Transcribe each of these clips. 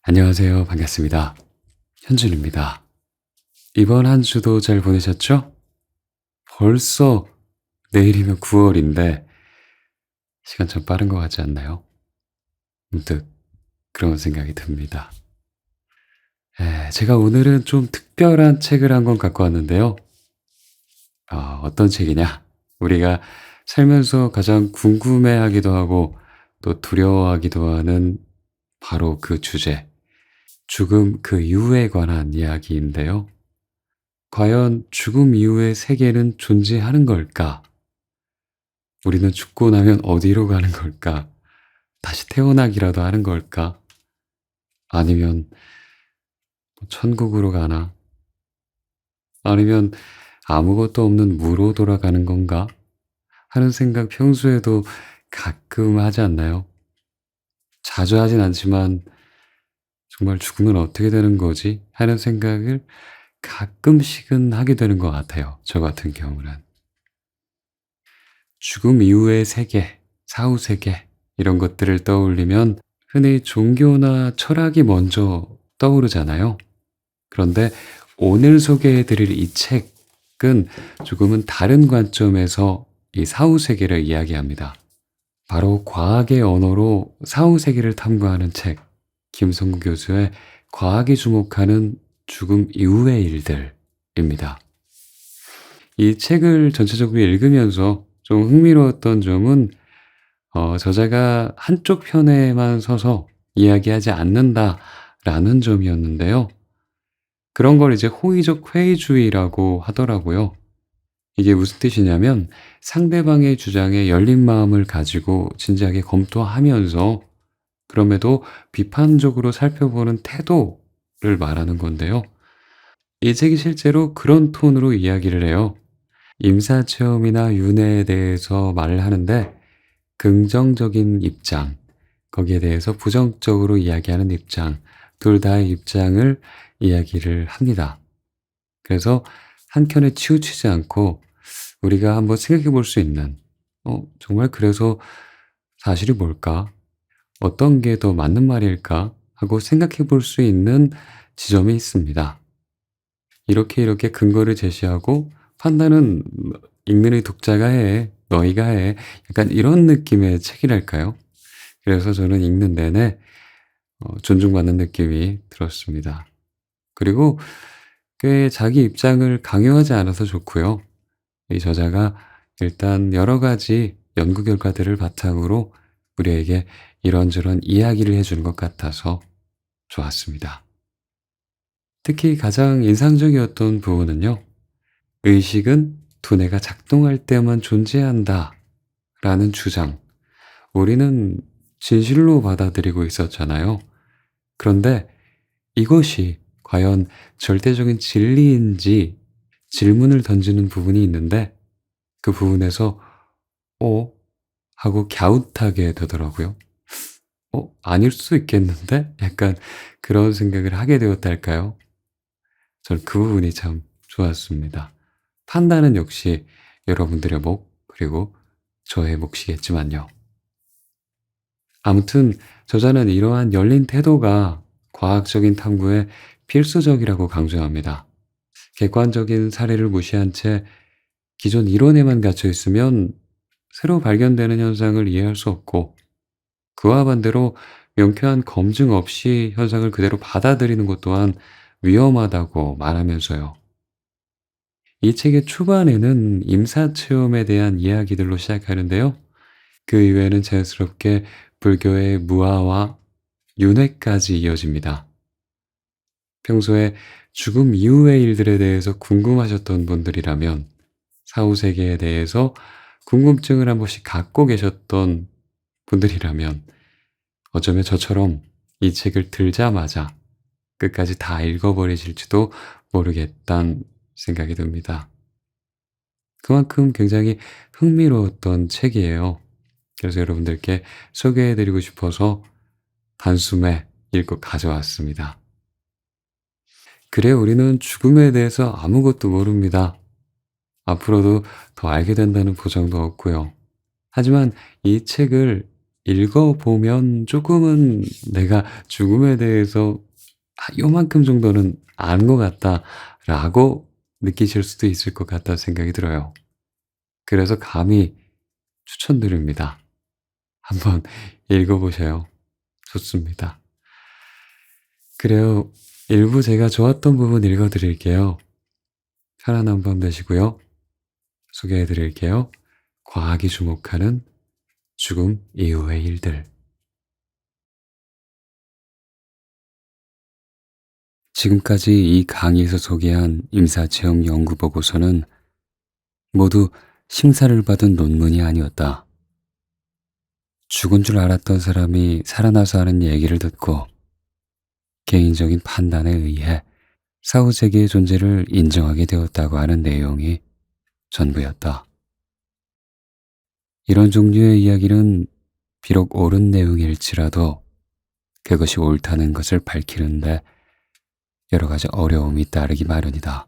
안녕하세요. 반갑습니다. 현준입니다. 이번 한 주도 잘 보내셨죠? 벌써 내일이면 9월인데 시간 참 빠른 것 같지 않나요? 문득 그런 생각이 듭니다. 제가 오늘은 좀 특별한 책을 한 권 갖고 왔는데요. 어떤 책이냐? 우리가 살면서 가장 궁금해하기도 하고 또 두려워하기도 하는 바로 그 주제, 죽음 그 이유에 관한 이야기인데요. 과연 죽음 이후의 세계는 존재하는 걸까? 우리는 죽고 나면 어디로 가는 걸까? 다시 태어나기라도 하는 걸까? 아니면 천국으로 가나? 아니면 아무것도 없는 무로 돌아가는 건가? 하는 생각 평소에도 가끔 하지 않나요? 자주 하진 않지만 정말 죽으면 어떻게 되는 거지? 하는 생각을 가끔씩은 하게 되는 것 같아요. 저 같은 경우는. 죽음 이후의 세계, 사후 세계, 이런 것들을 떠올리면 흔히 종교나 철학이 먼저 떠오르잖아요. 그런데 오늘 소개해 드릴 이 책은 조금은 다른 관점에서 이 사후 세계를 이야기합니다. 바로 과학의 언어로 사후 세계를 탐구하는 책, 김성구 교수의 과학이 주목하는 죽음 이후의 일들입니다. 이 책을 전체적으로 읽으면서 좀 흥미로웠던 점은 저자가 한쪽 편에만 서서 이야기하지 않는다라는 점이었는데요. 그런 걸 이제 호의적 회의주의라고 하더라고요. 이게 무슨 뜻이냐면 상대방의 주장에 열린 마음을 가지고 진지하게 검토하면서 그럼에도 비판적으로 살펴보는 태도를 말하는 건데요. 이 책이 실제로 그런 톤으로 이야기를 해요. 임사체험이나 윤회에 대해서 말을 하는데 긍정적인 입장, 거기에 대해서 부정적으로 이야기하는 입장, 둘 다의 입장을 이야기를 합니다. 그래서 한켠에 치우치지 않고 우리가 한번 생각해 볼 수 있는, 정말 그래서 사실이 뭘까? 어떤 게 더 맞는 말일까? 하고 생각해 볼 수 있는 지점이 있습니다. 이렇게 근거를 제시하고 판단은 읽는 이 독자가 해, 너희가 해. 약간 이런 느낌의 책이랄까요? 그래서 저는 읽는 내내 존중받는 느낌이 들었습니다. 그리고 꽤 자기 입장을 강요하지 않아서 좋고요. 이 저자가 일단 여러 가지 연구 결과들을 바탕으로 우리에게 이런저런 이야기를 해주는 것 같아서 좋았습니다. 특히 가장 인상적이었던 부분은요. 의식은 두뇌가 작동할 때만 존재한다 라는 주장. 우리는 진실로 받아들이고 있었잖아요. 그런데 이것이 과연 절대적인 진리인지 질문을 던지는 부분이 있는데 그 부분에서 어? 하고 갸웃하게 되더라고요. 아닐 수 있겠는데? 약간 그런 생각을 하게 되었달까요? 저는 그 부분이 참 좋았습니다. 판단은 역시 여러분들의 몫, 그리고 저의 몫이겠지만요. 아무튼 저자는 이러한 열린 태도가 과학적인 탐구에 필수적이라고 강조합니다. 객관적인 사례를 무시한 채 기존 이론에만 갇혀 있으면 새로 발견되는 현상을 이해할 수 없고 그와 반대로 명쾌한 검증 없이 현상을 그대로 받아들이는 것 또한 위험하다고 말하면서요. 이 책의 초반에는 임사체험에 대한 이야기들로 시작하는데요. 그 이후에는 자연스럽게 불교의 무아와 윤회까지 이어집니다. 평소에 죽음 이후의 일들에 대해서 궁금하셨던 분들이라면 사후 세계에 대해서 궁금증을 한 번씩 갖고 계셨던 분들이라면 어쩌면 저처럼 이 책을 들자마자 끝까지 다 읽어버리실지도 모르겠다는 생각이 듭니다. 그만큼 굉장히 흥미로웠던 책이에요. 그래서 여러분들께 소개해드리고 싶어서 단숨에 읽고 가져왔습니다. 그래, 우리는 죽음에 대해서 아무것도 모릅니다. 앞으로도 더 알게 된다는 보장도 없고요. 하지만 이 책을 읽어보면 조금은 내가 죽음에 대해서 요만큼 정도는 아는 것 같다라고 느끼실 수도 있을 것 같다는 생각이 들어요. 그래서 감히 추천드립니다. 한번 읽어보셔요. 좋습니다. 그래요. 일부 제가 좋았던 부분 읽어드릴게요. 편안한 밤 되시고요. 소개해드릴게요. 과학이 주목하는 죽음 이후의 일들. 지금까지 이 강의에서 소개한 임사체험 연구 보고서는 모두 심사를 받은 논문이 아니었다. 죽은 줄 알았던 사람이 살아나서 하는 얘기를 듣고 개인적인 판단에 의해 사후세계의 존재를 인정하게 되었다고 하는 내용이 전부였다. 이런 종류의 이야기는 비록 옳은 내용일지라도 그것이 옳다는 것을 밝히는데 여러 가지 어려움이 따르기 마련이다.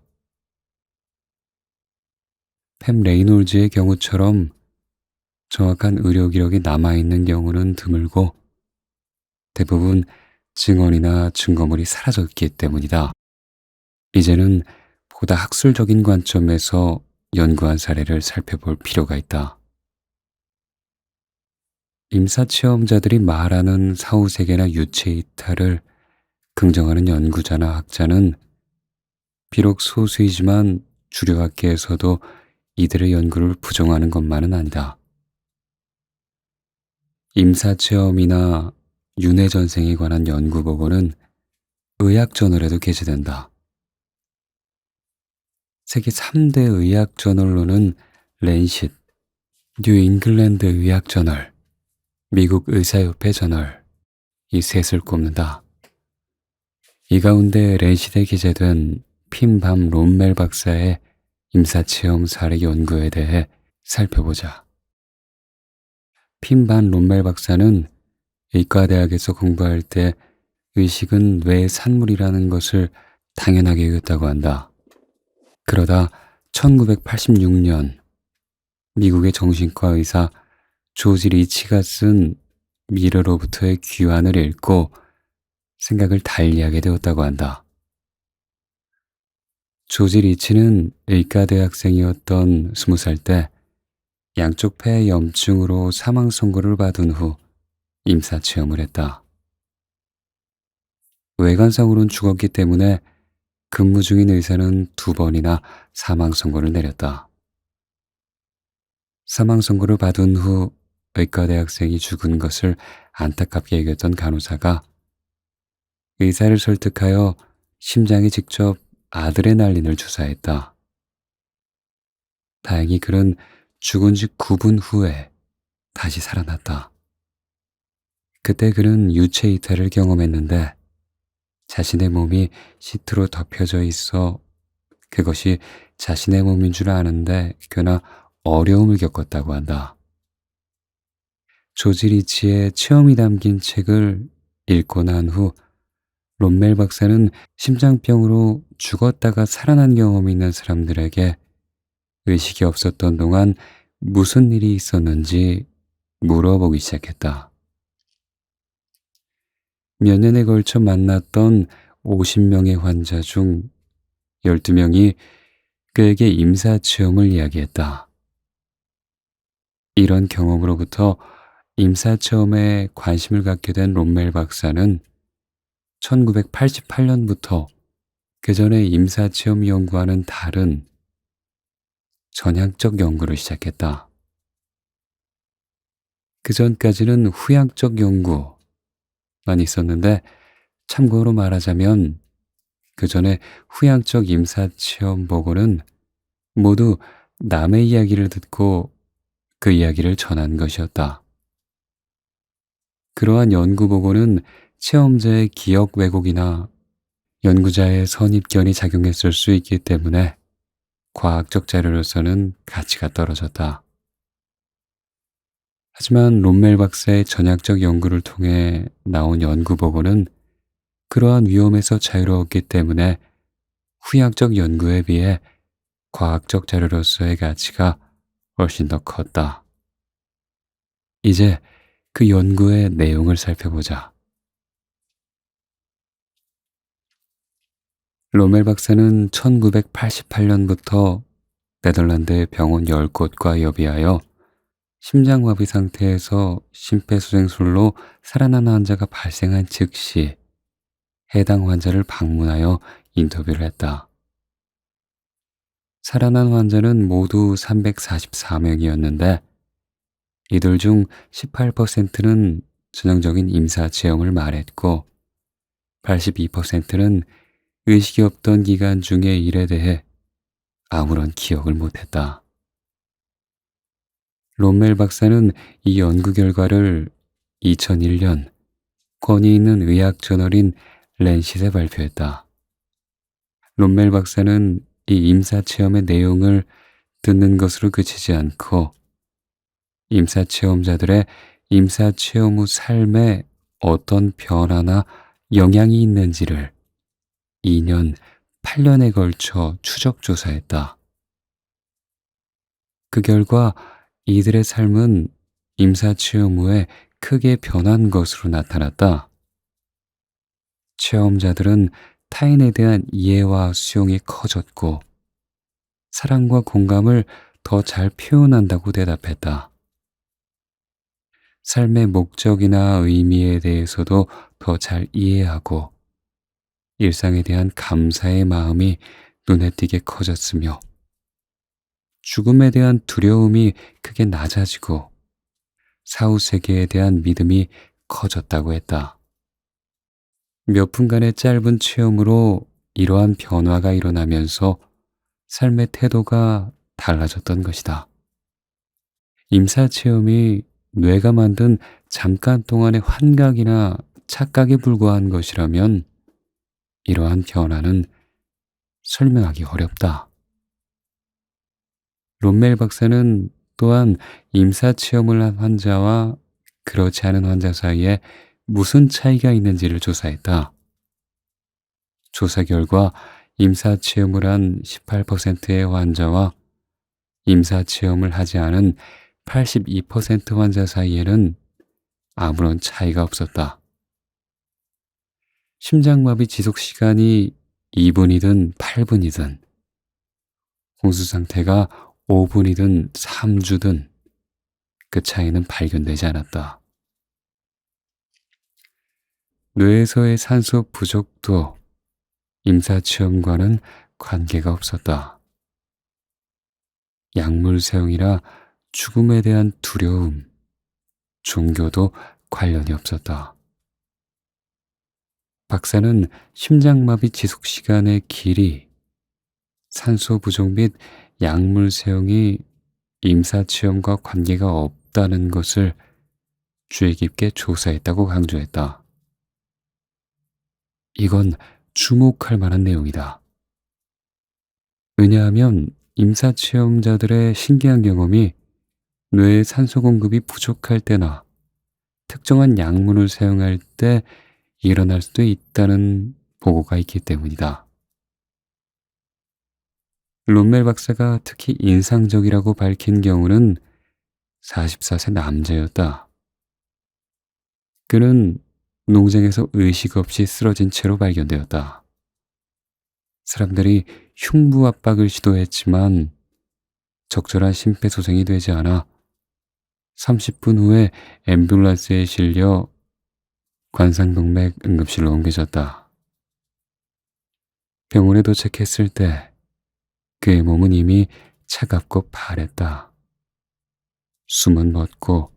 팸 레이놀즈의 경우처럼 정확한 의료 기록이 남아있는 경우는 드물고 대부분 증언이나 증거물이 사라졌기 때문이다. 이제는 보다 학술적인 관점에서 연구한 사례를 살펴볼 필요가 있다. 임사체험자들이 말하는 사후세계나 유체 이탈을 긍정하는 연구자나 학자는 비록 소수이지만 주류학계에서도 이들의 연구를 부정하는 것만은 아니다. 임사체험이나 윤회전생에 관한 연구 보고는 의학저널에도 게재된다. 세계 3대 의학저널로는 랜싯, 뉴잉글랜드 의학저널, 미국 의사협회 저널, 이 셋을 꼽는다. 이 가운데 랜싯에 게재된 핀밤 롬멜 박사의 임사체험 사례 연구에 대해 살펴보자. 핀반 롬멜 박사는 의과대학에서 공부할 때 의식은 뇌의 산물이라는 것을 당연하게 여겼다고 한다. 그러다 1986년 미국의 정신과 의사 조지 리치가 쓴 미래로부터의 귀환을 읽고 생각을 달리하게 되었다고 한다. 조지 리치는 의과대학생이었던 20살 때 양쪽 폐 염증으로 사망 선고를 받은 후 임사체험을 했다. 외관상으로는 죽었기 때문에 근무 중인 의사는 2번이나 사망 선고를 내렸다. 사망 선고를 받은 후 의과대학생이 죽은 것을 안타깝게 여겼던 간호사가 의사를 설득하여 심장에 직접 아드레날린을 주사했다. 다행히 그는 죽은 지 9분 후에 다시 살아났다. 그때 그는 유체 이탈을 경험했는데 자신의 몸이 시트로 덮여져 있어 그것이 자신의 몸인 줄 아는데 꽤나 어려움을 겪었다고 한다. 조지 리치의 체험이 담긴 책을 읽고 난 후 롬멜 박사는 심장병으로 죽었다가 살아난 경험이 있는 사람들에게 의식이 없었던 동안 무슨 일이 있었는지 물어보기 시작했다. 몇 년에 걸쳐 만났던 50명의 환자 중 12명이 그에게 임사체험을 이야기했다. 이런 경험으로부터 임사체험에 관심을 갖게 된 롬멜 박사는 1988년부터 그 전에 임사체험 연구와는 다른 전향적 연구를 시작했다. 그 전까지는 후향적 연구만 있었는데 참고로 말하자면 그 전에 후향적 임사체험 보고는 모두 남의 이야기를 듣고 그 이야기를 전한 것이었다. 그러한 연구 보고는 체험자의 기억 왜곡이나 연구자의 선입견이 작용했을 수 있기 때문에 과학적 자료로서는 가치가 떨어졌다. 하지만 롬멜 박사의 전향적 연구를 통해 나온 연구 보고는 그러한 위험에서 자유로웠기 때문에 후향적 연구에 비해 과학적 자료로서의 가치가 훨씬 더 컸다. 이제 그 연구의 내용을 살펴보자. 로멜 박사는 1988년부터 네덜란드의 병원 10곳과 협의하여 심장마비 상태에서 심폐소생술로 살아난 환자가 발생한 즉시 해당 환자를 방문하여 인터뷰를 했다. 살아난 환자는 모두 344명이었는데 이들 중 18%는 전형적인 임사 체험을 말했고 82%는 의식이 없던 기간 중의 일에 대해 아무런 기억을 못했다. 롬멜 박사는 이 연구 결과를 2001년 권위 있는 의학 저널인 랜싯에 발표했다. 롬멜 박사는 이 임사 체험의 내용을 듣는 것으로 그치지 않고 임사 체험자들의 임사 체험 후 삶에 어떤 변화나 영향이 있는지를 2년, 8년에 걸쳐 추적 조사했다. 그 결과 이들의 삶은 임사 체험 후에 크게 변한 것으로 나타났다. 체험자들은 타인에 대한 이해와 수용이 커졌고 사랑과 공감을 더 잘 표현한다고 대답했다. 삶의 목적이나 의미에 대해서도 더 잘 이해하고 일상에 대한 감사의 마음이 눈에 띄게 커졌으며 죽음에 대한 두려움이 크게 낮아지고 사후 세계에 대한 믿음이 커졌다고 했다. 몇 분간의 짧은 체험으로 이러한 변화가 일어나면서 삶의 태도가 달라졌던 것이다. 임사 체험이 뇌가 만든 잠깐 동안의 환각이나 착각에 불과한 것이라면 이러한 변화는 설명하기 어렵다. 롬멜 박사는 또한 임사 체험을 한 환자와 그렇지 않은 환자 사이에 무슨 차이가 있는지를 조사했다. 조사 결과 임사 체험을 한 18%의 환자와 임사 체험을 하지 않은 82% 환자 사이에는 아무런 차이가 없었다. 심장마비 지속 시간이 2분이든 8분이든 홍수 상태가 5분이든 3주든 그 차이는 발견되지 않았다. 뇌에서의 산소 부족도 임사 체험과는 관계가 없었다. 약물 사용이라 죽음에 대한 두려움, 종교도 관련이 없었다. 박사는 심장마비 지속 시간의 길이, 산소 부족 및 약물 사용이 임사 체험과 관계가 없다는 것을 주의 깊게 조사했다고 강조했다. 이건 주목할 만한 내용이다. 왜냐하면 임사 체험자들의 신기한 경험이 뇌의 산소 공급이 부족할 때나 특정한 약물을 사용할 때 일어날 수도 있다는 보고가 있기 때문이다. 롬멜 박사가 특히 인상적이라고 밝힌 경우는 44세 남자였다. 그는 농장에서 의식 없이 쓰러진 채로 발견되었다. 사람들이 흉부 압박을 시도했지만 적절한 심폐소생이 되지 않아 30분 후에 앰뷸런스에 실려 관상동맥 응급실로 옮겨졌다. 병원에 도착했을 때 그의 몸은 이미 차갑고 파랬다. 숨은 멎고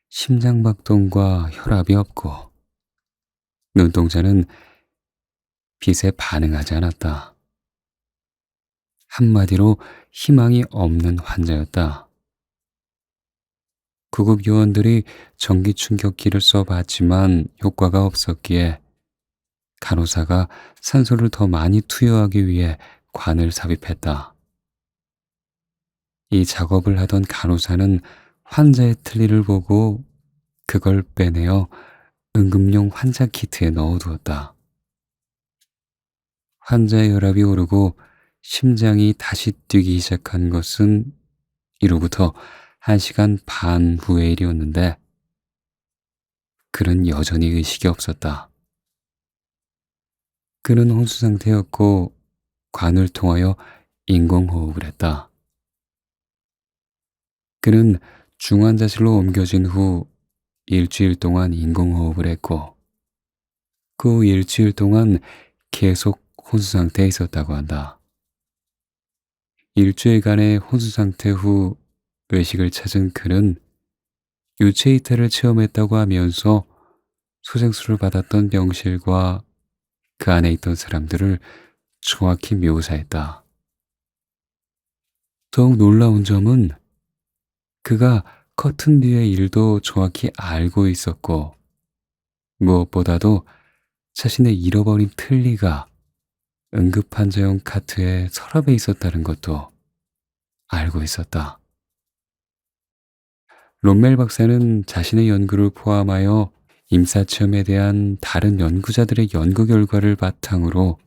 심장박동과 혈압이 없고 눈동자는 빛에 반응하지 않았다. 한마디로 희망이 없는 환자였다. 구급 요원들이 전기 충격기를 써봤지만 효과가 없었기에 간호사가 산소를 더 많이 투여하기 위해 관을 삽입했다. 이 작업을 하던 간호사는 환자의 틀니를 보고 그걸 빼내어 응급용 환자 키트에 넣어두었다. 환자의 혈압이 오르고 심장이 다시 뛰기 시작한 것은 이로부터 1시간 반 후의 일이었는데 그는 여전히 의식이 없었다. 그는 혼수 상태였고 관을 통하여 인공호흡을 했다. 그는 중환자실로 옮겨진 후 일주일 동안 인공호흡을 했고 그 일주일 동안 계속 혼수 상태에 있었다고 한다. 일주일간의 혼수 상태 후 의식을 찾은 그는 유체 이탈을 체험했다고 하면서 소생술을 받았던 병실과 그 안에 있던 사람들을 정확히 묘사했다. 더욱 놀라운 점은 그가 커튼 뒤의 일도 정확히 알고 있었고 무엇보다도 자신의 잃어버린 틀니가 응급환자용 카트에 서랍에 있었다는 것도 알고 있었다. 롬멜 박사는 자신의 연구를 포함하여 임사체험에 대한 다른 연구자들의 연구 결과를 바탕으로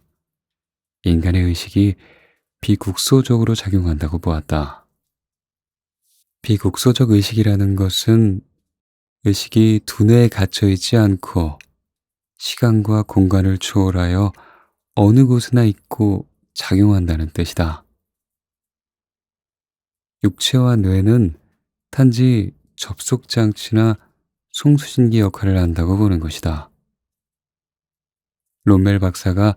인간의 의식이 비국소적으로 작용한다고 보았다. 비국소적 의식이라는 것은 의식이 두뇌에 갇혀 있지 않고 시간과 공간을 초월하여 어느 곳에나 있고 작용한다는 뜻이다. 육체와 뇌는 단지 접속장치나 송수신기 역할을 한다고 보는 것이다. 롬멜 박사가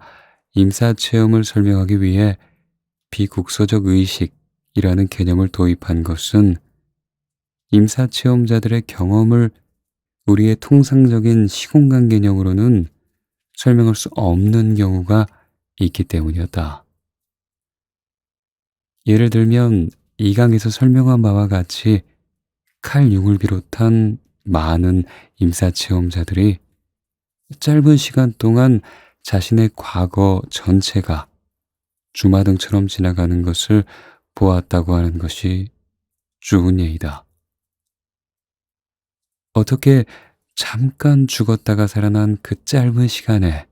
임사체험을 설명하기 위해 비국소적 의식이라는 개념을 도입한 것은 임사체험자들의 경험을 우리의 통상적인 시공간 개념으로는 설명할 수 없는 경우가 있기 때문이었다. 예를 들면 이 강에서 설명한 바와 같이 칼 융을 비롯한 많은 임사체험자들이 짧은 시간 동안 자신의 과거 전체가 주마등처럼 지나가는 것을 보았다고 하는 것이 좋은 예이다. 어떻게 잠깐 죽었다가 살아난 그 짧은 시간에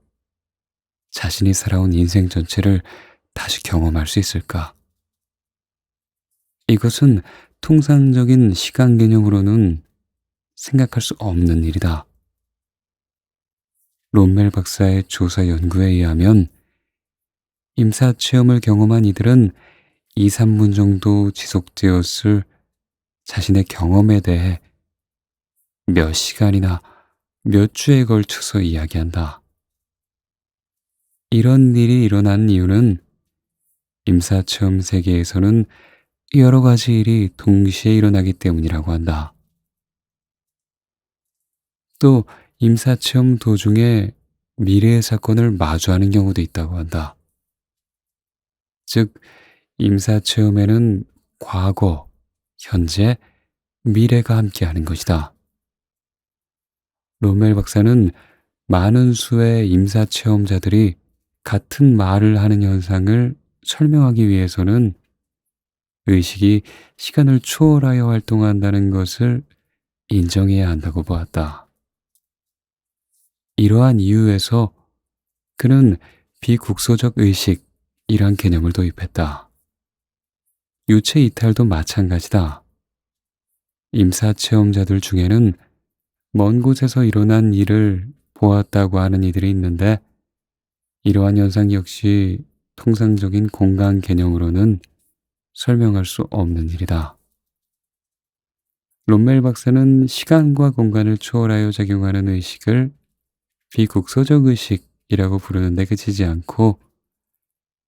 자신이 살아온 인생 전체를 다시 경험할 수 있을까? 이것은 통상적인 시간 개념으로는 생각할 수 없는 일이다. 롬멜 박사의 조사 연구에 의하면 임사체험을 경험한 이들은 2, 3분 정도 지속되었을 자신의 경험에 대해 몇 시간이나 몇 주에 걸쳐서 이야기한다. 이런 일이 일어난 이유는 임사체험 세계에서는 여러 가지 일이 동시에 일어나기 때문이라고 한다. 또 임사체험 도중에 미래의 사건을 마주하는 경우도 있다고 한다. 즉, 임사체험에는 과거, 현재, 미래가 함께하는 것이다. 롬멜 박사는 많은 수의 임사체험자들이 같은 말을 하는 현상을 설명하기 위해서는 의식이 시간을 초월하여 활동한다는 것을 인정해야 한다고 보았다. 이러한 이유에서 그는 비국소적 의식이란 개념을 도입했다. 유체 이탈도 마찬가지다. 임사체험자들 중에는 먼 곳에서 일어난 일을 보았다고 하는 이들이 있는데 이러한 현상 역시 통상적인 공간 개념으로는 설명할 수 없는 일이다. 롬멜 박사는 시간과 공간을 초월하여 작용하는 의식을 비국소적 의식이라고 부르는데 그치지 않고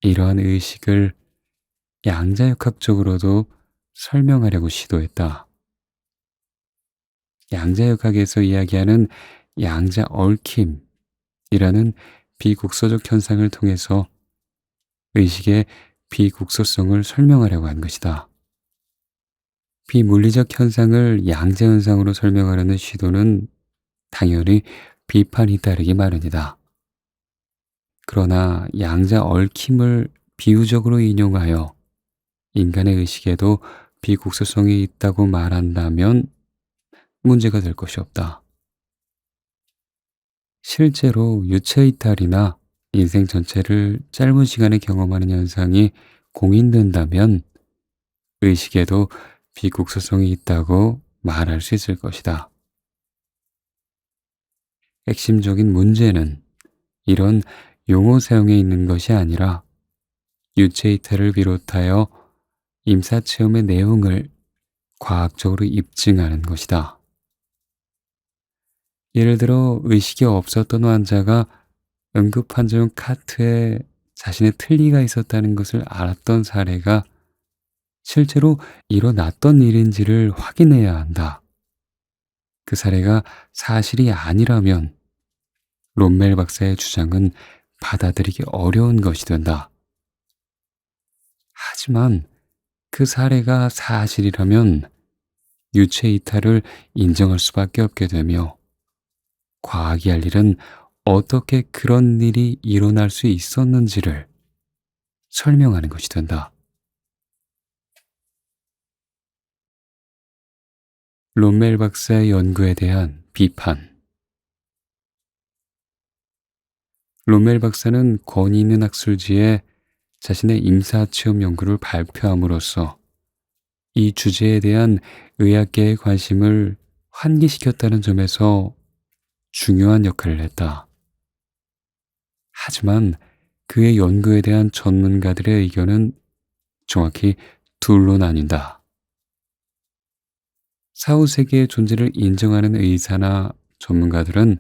이러한 의식을 양자역학적으로도 설명하려고 시도했다. 양자역학에서 이야기하는 양자 얽힘이라는 비국소적 현상을 통해서 의식의 비국소성을 설명하려고 한 것이다. 비물리적 현상을 양자 현상으로 설명하려는 시도는 당연히 비판이 따르기 마련이다. 그러나 양자 얽힘을 비유적으로 인용하여 인간의 의식에도 비국소성이 있다고 말한다면 문제가 될 것이 없다. 실제로 유체 이탈이나 인생 전체를 짧은 시간에 경험하는 현상이 공인된다면 의식에도 비국소성이 있다고 말할 수 있을 것이다. 핵심적인 문제는 이런 용어 사용에 있는 것이 아니라 유체 이탈을 비롯하여 임사체험의 내용을 과학적으로 입증하는 것이다. 예를 들어 의식이 없었던 환자가 응급환자용 카트에 자신의 틀니가 있었다는 것을 알았던 사례가 실제로 일어났던 일인지를 확인해야 한다. 그 사례가 사실이 아니라면 롬멜 박사의 주장은 받아들이기 어려운 것이 된다. 하지만 그 사례가 사실이라면 유체 이탈을 인정할 수밖에 없게 되며 과학이 할 일은 어떻게 그런 일이 일어날 수 있었는지를 설명하는 것이 된다. 롬멜 박사의 연구에 대한 비판. 롬멜 박사는 권위 있는 학술지에 자신의 임사체험 연구를 발표함으로써 이 주제에 대한 의학계의 관심을 환기시켰다는 점에서 중요한 역할을 했다. 하지만 그의 연구에 대한 전문가들의 의견은 정확히 둘로 나뉜다. 사후 세계의 존재를 인정하는 의사나 전문가들은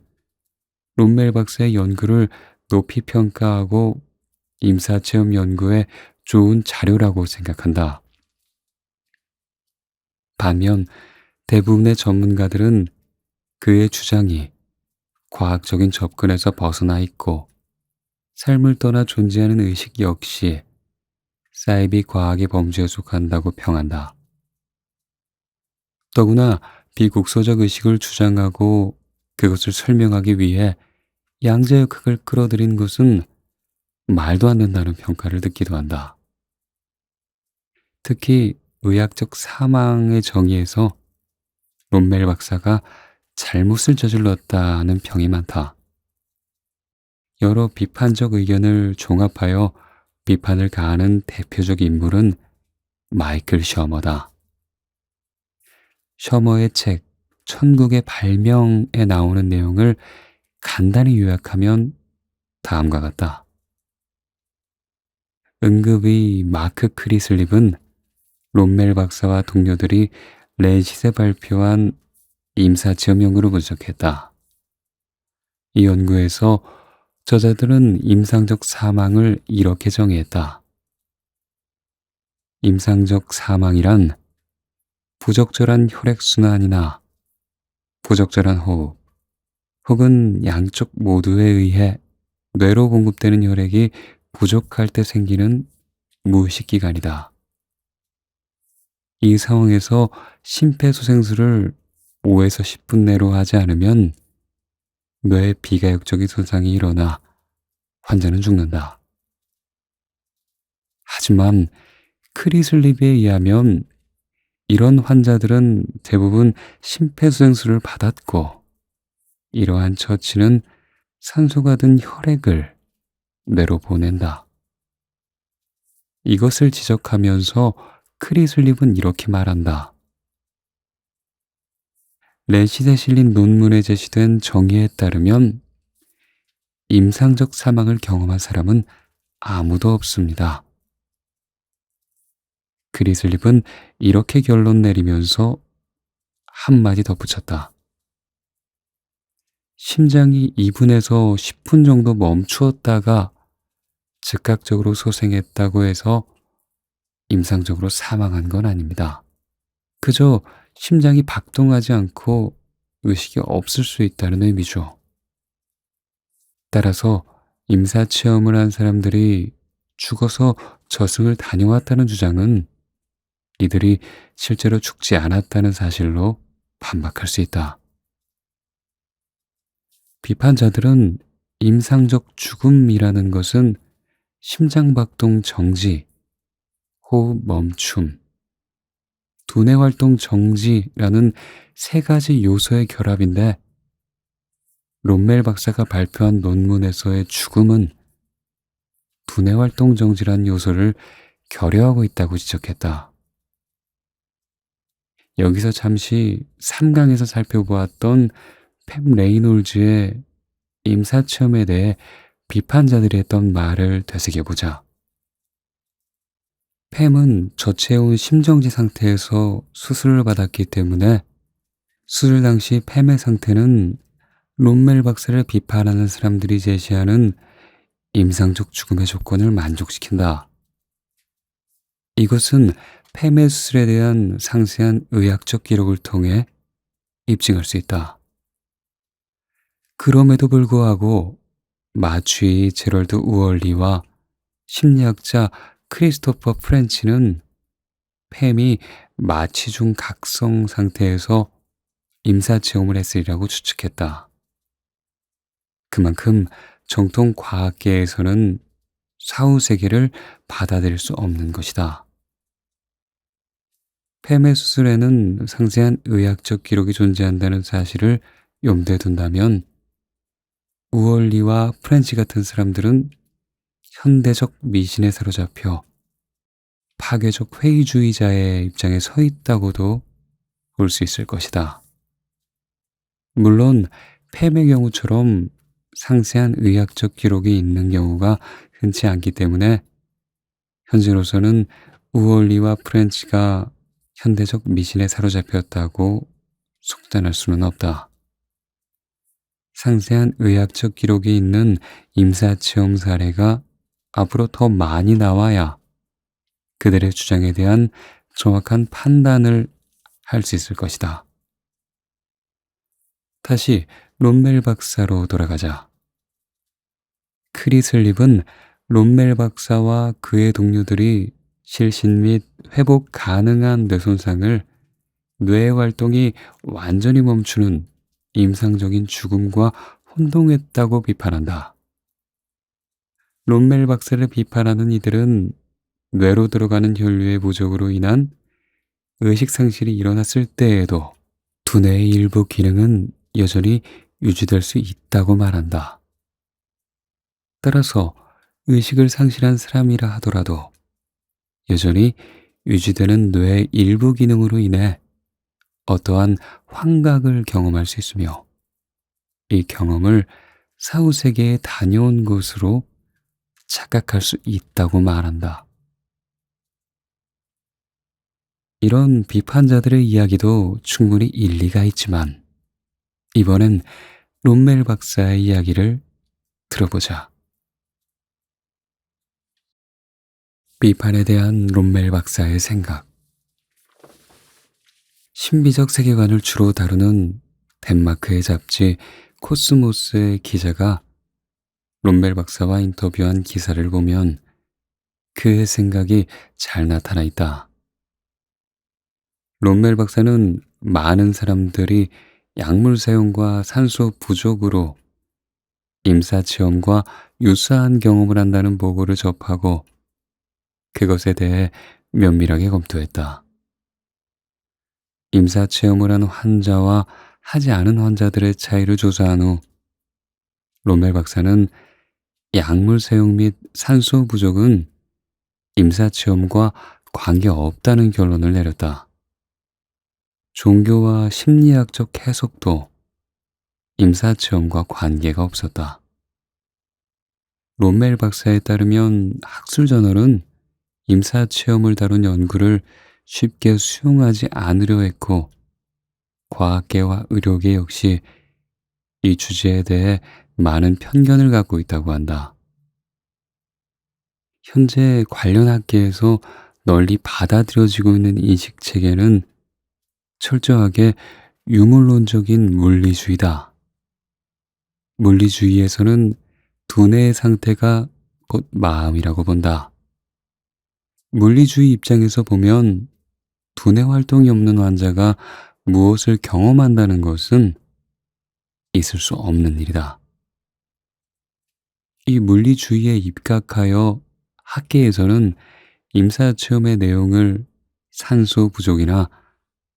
롬멜 박사의 연구를 높이 평가하고 임사체험 연구에 좋은 자료라고 생각한다. 반면 대부분의 전문가들은 그의 주장이 과학적인 접근에서 벗어나 있고 삶을 떠나 존재하는 의식 역시 사이비 과학의 범주에 속한다고 평한다. 더구나 비국소적 의식을 주장하고 그것을 설명하기 위해 양자역학을 끌어들인 것은 말도 안 된다는 평가를 듣기도 한다. 특히 의학적 사망의 정의에서 롬멜 박사가 잘못을 저질렀다는 평이 많다. 여러 비판적 의견을 종합하여 비판을 가하는 대표적 인물은 마이클 셔머다. 셔머의 책 천국의 발명에 나오는 내용을 간단히 요약하면 다음과 같다. 응급의 마크 크리슬립은 롬멜 박사와 동료들이 렌싯에 발표한 임사체험 연구를 분석했다. 이 연구에서 저자들은 임상적 사망을 이렇게 정의했다. 임상적 사망이란 부적절한 혈액순환이나 부적절한 호흡, 혹은 양쪽 모두에 의해 뇌로 공급되는 혈액이 부족할 때 생기는 무의식기관이다. 이 상황에서 심폐소생술을 5에서 10분 내로 하지 않으면 뇌의 비가역적인 손상이 일어나 환자는 죽는다. 하지만 크리슬립에 의하면 이런 환자들은 대부분 심폐소생술을 받았고 이러한 처치는 산소가 든 혈액을 뇌로 보낸다. 이것을 지적하면서 크리슬립은 이렇게 말한다. 렌싯에 실린 논문에 제시된 정의에 따르면 임상적 사망을 경험한 사람은 아무도 없습니다. 크리슬립은 이렇게 결론 내리면서 한마디 덧붙였다. 심장이 2분에서 10분 정도 멈추었다가 즉각적으로 소생했다고 해서 임상적으로 사망한 건 아닙니다. 그저 심장이 박동하지 않고 의식이 없을 수 있다는 의미죠. 따라서 임사체험을 한 사람들이 죽어서 저승을 다녀왔다는 주장은 이들이 실제로 죽지 않았다는 사실로 반박할 수 있다. 비판자들은 임상적 죽음이라는 것은 심장박동 정지, 호흡 멈춤, 두뇌 활동 정지라는 세 가지 요소의 결합인데 롬멜 박사가 발표한 논문에서의 죽음은 두뇌 활동 정지란 요소를 결여하고 있다고 지적했다. 여기서 잠시 3강에서 살펴보았던 팹 레이놀즈의 임사체험에 대해 비판자들이 했던 말을 되새겨보자. 팸은 저체온 심정지 상태에서 수술을 받았기 때문에 수술 당시 팸의 상태는 롬멜 박사를 비판하는 사람들이 제시하는 임상적 죽음의 조건을 만족시킨다. 이것은 팸의 수술에 대한 상세한 의학적 기록을 통해 입증할 수 있다. 그럼에도 불구하고 마취 제럴드 우얼리와 심리학자 크리스토퍼 프렌치는 팸이 마취 중 각성 상태에서 임사체험을 했으리라고 추측했다. 그만큼 정통 과학계에서는 사후 세계를 받아들일 수 없는 것이다. 팸의 수술에는 상세한 의학적 기록이 존재한다는 사실을 염두에 둔다면 우얼리와 프렌치 같은 사람들은 현대적 미신에 사로잡혀 파괴적 회의주의자의 입장에 서 있다고도 볼 수 있을 것이다. 물론 팸의 경우처럼 상세한 의학적 기록이 있는 경우가 흔치 않기 때문에 현재로서는 우얼리와 프렌치가 현대적 미신에 사로잡혔다고 속단할 수는 없다. 상세한 의학적 기록이 있는 임사체험 사례가 앞으로 더 많이 나와야 그들의 주장에 대한 정확한 판단을 할 수 있을 것이다. 다시 롬멜 박사로 돌아가자. 크리슬립은 롬멜 박사와 그의 동료들이 실신 및 회복 가능한 뇌 손상을 뇌 활동이 완전히 멈추는 임상적인 죽음과 혼동했다고 비판한다. 롬멜 박사를 비판하는 이들은 뇌로 들어가는 혈류의 부족으로 인한 의식 상실이 일어났을 때에도 두뇌의 일부 기능은 여전히 유지될 수 있다고 말한다. 따라서 의식을 상실한 사람이라 하더라도 여전히 유지되는 뇌의 일부 기능으로 인해 어떠한 환각을 경험할 수 있으며 이 경험을 사후 세계에 다녀온 것으로 착각할 수 있다고 말한다. 이런 비판자들의 이야기도 충분히 일리가 있지만 이번엔 롬멜 박사의 이야기를 들어보자. 비판에 대한 롬멜 박사의 생각. 신비적 세계관을 주로 다루는 덴마크의 잡지 코스모스의 기자가 롬멜 박사와 인터뷰한 기사를 보면 그의 생각이 잘 나타나 있다. 롬멜 박사는 많은 사람들이 약물 사용과 산소 부족으로 임사체험과 유사한 경험을 한다는 보고를 접하고 그것에 대해 면밀하게 검토했다. 임사체험을 한 환자와 하지 않은 환자들의 차이를 조사한 후 롬멜 박사는 약물 사용 및 산소 부족은 임사체험과 관계없다는 결론을 내렸다. 종교와 심리학적 해석도 임사체험과 관계가 없었다. 롬멜 박사에 따르면 학술저널은 임사체험을 다룬 연구를 쉽게 수용하지 않으려 했고 과학계와 의료계 역시 이 주제에 대해 많은 편견을 갖고 있다고 한다. 현재 관련 학계에서 널리 받아들여지고 있는 인식체계는 철저하게 유물론적인 물리주의다. 물리주의에서는 두뇌의 상태가 곧 마음이라고 본다. 물리주의 입장에서 보면 두뇌 활동이 없는 환자가 무엇을 경험한다는 것은 있을 수 없는 일이다. 이 물리주의에 입각하여 학계에서는 임사체험의 내용을 산소 부족이나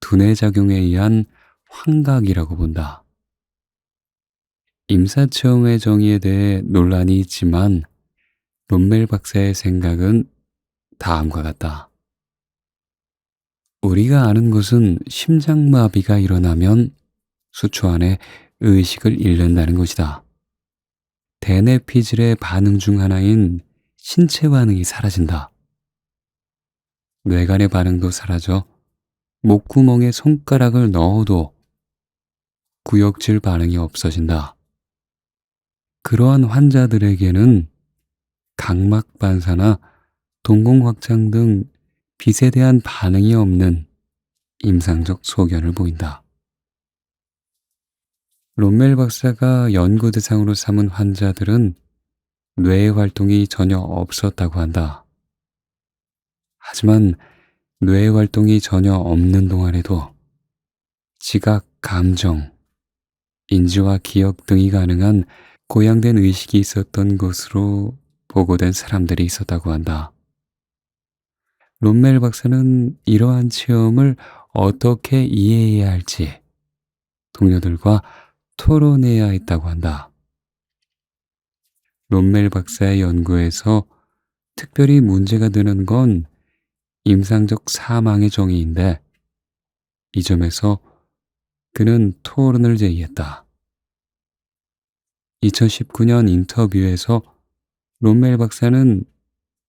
두뇌 작용에 의한 환각이라고 본다. 임사체험의 정의에 대해 논란이 있지만 롬멜 박사의 생각은 다음과 같다. 우리가 아는 것은 심장마비가 일어나면 수초 안에 의식을 잃는다는 것이다. 대뇌피질의 반응 중 하나인 신체 반응이 사라진다. 뇌간의 반응도 사라져 목구멍에 손가락을 넣어도 구역질 반응이 없어진다. 그러한 환자들에게는 각막 반사나 동공 확장 등 빛에 대한 반응이 없는 임상적 소견을 보인다. 롬멜 박사가 연구 대상으로 삼은 환자들은 뇌의 활동이 전혀 없었다고 한다. 하지만 뇌의 활동이 전혀 없는 동안에도 지각, 감정, 인지와 기억 등이 가능한 고양된 의식이 있었던 것으로 보고된 사람들이 있었다고 한다. 롬멜 박사는 이러한 체험을 어떻게 이해해야 할지 동료들과 토론해야 했다고 한다. 롬멜 박사의 연구에서 특별히 문제가 되는 건 임상적 사망의 정의인데, 이 점에서 그는 토론을 제의했다. 2019년 인터뷰에서 롬멜 박사는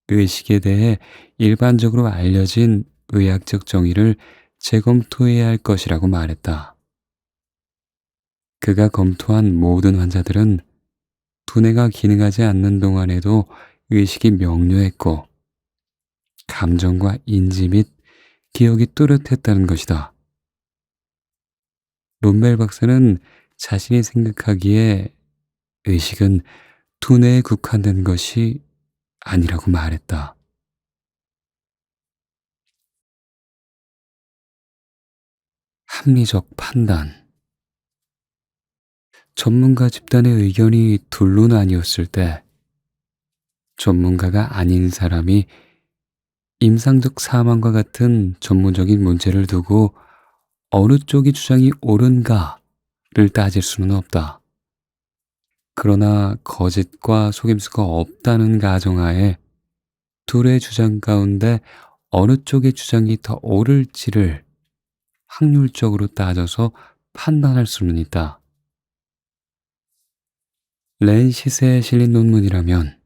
의식에 대해 일반적으로 알려진 의학적 정의를 재검토해야 할 것이라고 말했다. 그가 검토한 모든 환자들은 두뇌가 기능하지 않는 동안에도 의식이 명료했고 감정과 인지 및 기억이 또렷했다는 것이다. 롬멜 박사는 자신이 생각하기에 의식은 두뇌에 국한된 것이 아니라고 말했다. 합리적 판단. 전문가 집단의 의견이 둘로 나뉘었을 때 전문가가 아닌 사람이 임상적 사망과 같은 전문적인 문제를 두고 어느 쪽이 주장이 옳은가를 따질 수는 없다. 그러나 거짓과 속임수가 없다는 가정하에 둘의 주장 가운데 어느 쪽의 주장이 더 옳을지를 확률적으로 따져서 판단할 수는 있다. 렌시스에 실린 논문이라면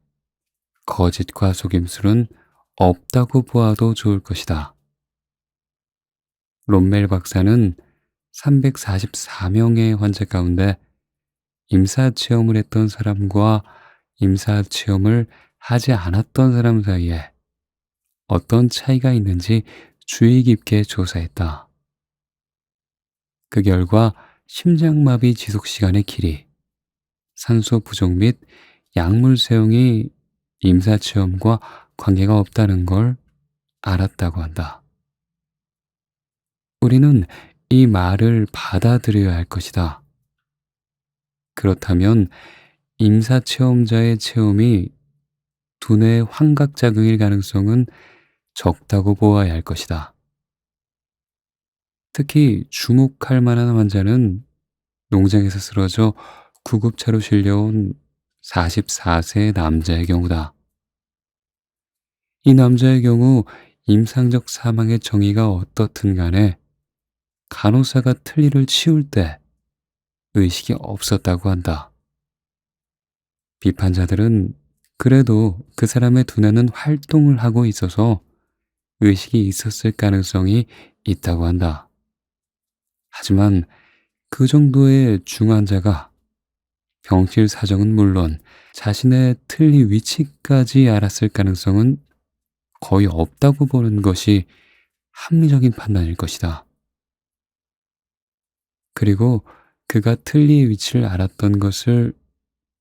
거짓과 속임수는 없다고 보아도 좋을 것이다. 롬멜 박사는 344명의 환자 가운데 임사체험을 했던 사람과 임사체험을 하지 않았던 사람 사이에 어떤 차이가 있는지 주의 깊게 조사했다. 그 결과 심장마비 지속시간의 길이, 산소 부족 및 약물 사용이 임사체험과 관계가 없다는 걸 알았다고 한다. 우리는 이 말을 받아들여야 할 것이다. 그렇다면 임사체험자의 체험이 두뇌의 환각작용일 가능성은 적다고 보아야 할 것이다. 특히 주목할 만한 환자는 농장에서 쓰러져 구급차로 실려온 44세 남자의 경우다. 이 남자의 경우 임상적 사망의 정의가 어떻든 간에 간호사가 틀니를 치울 때 의식이 없었다고 한다. 비판자들은 그래도 그 사람의 두뇌는 활동을 하고 있어서 의식이 있었을 가능성이 있다고 한다. 하지만 그 정도의 중환자가 병실 사정은 물론 자신의 틀니 위치까지 알았을 가능성은 거의 없다고 보는 것이 합리적인 판단일 것이다. 그리고 그가 틀니의 위치를 알았던 것을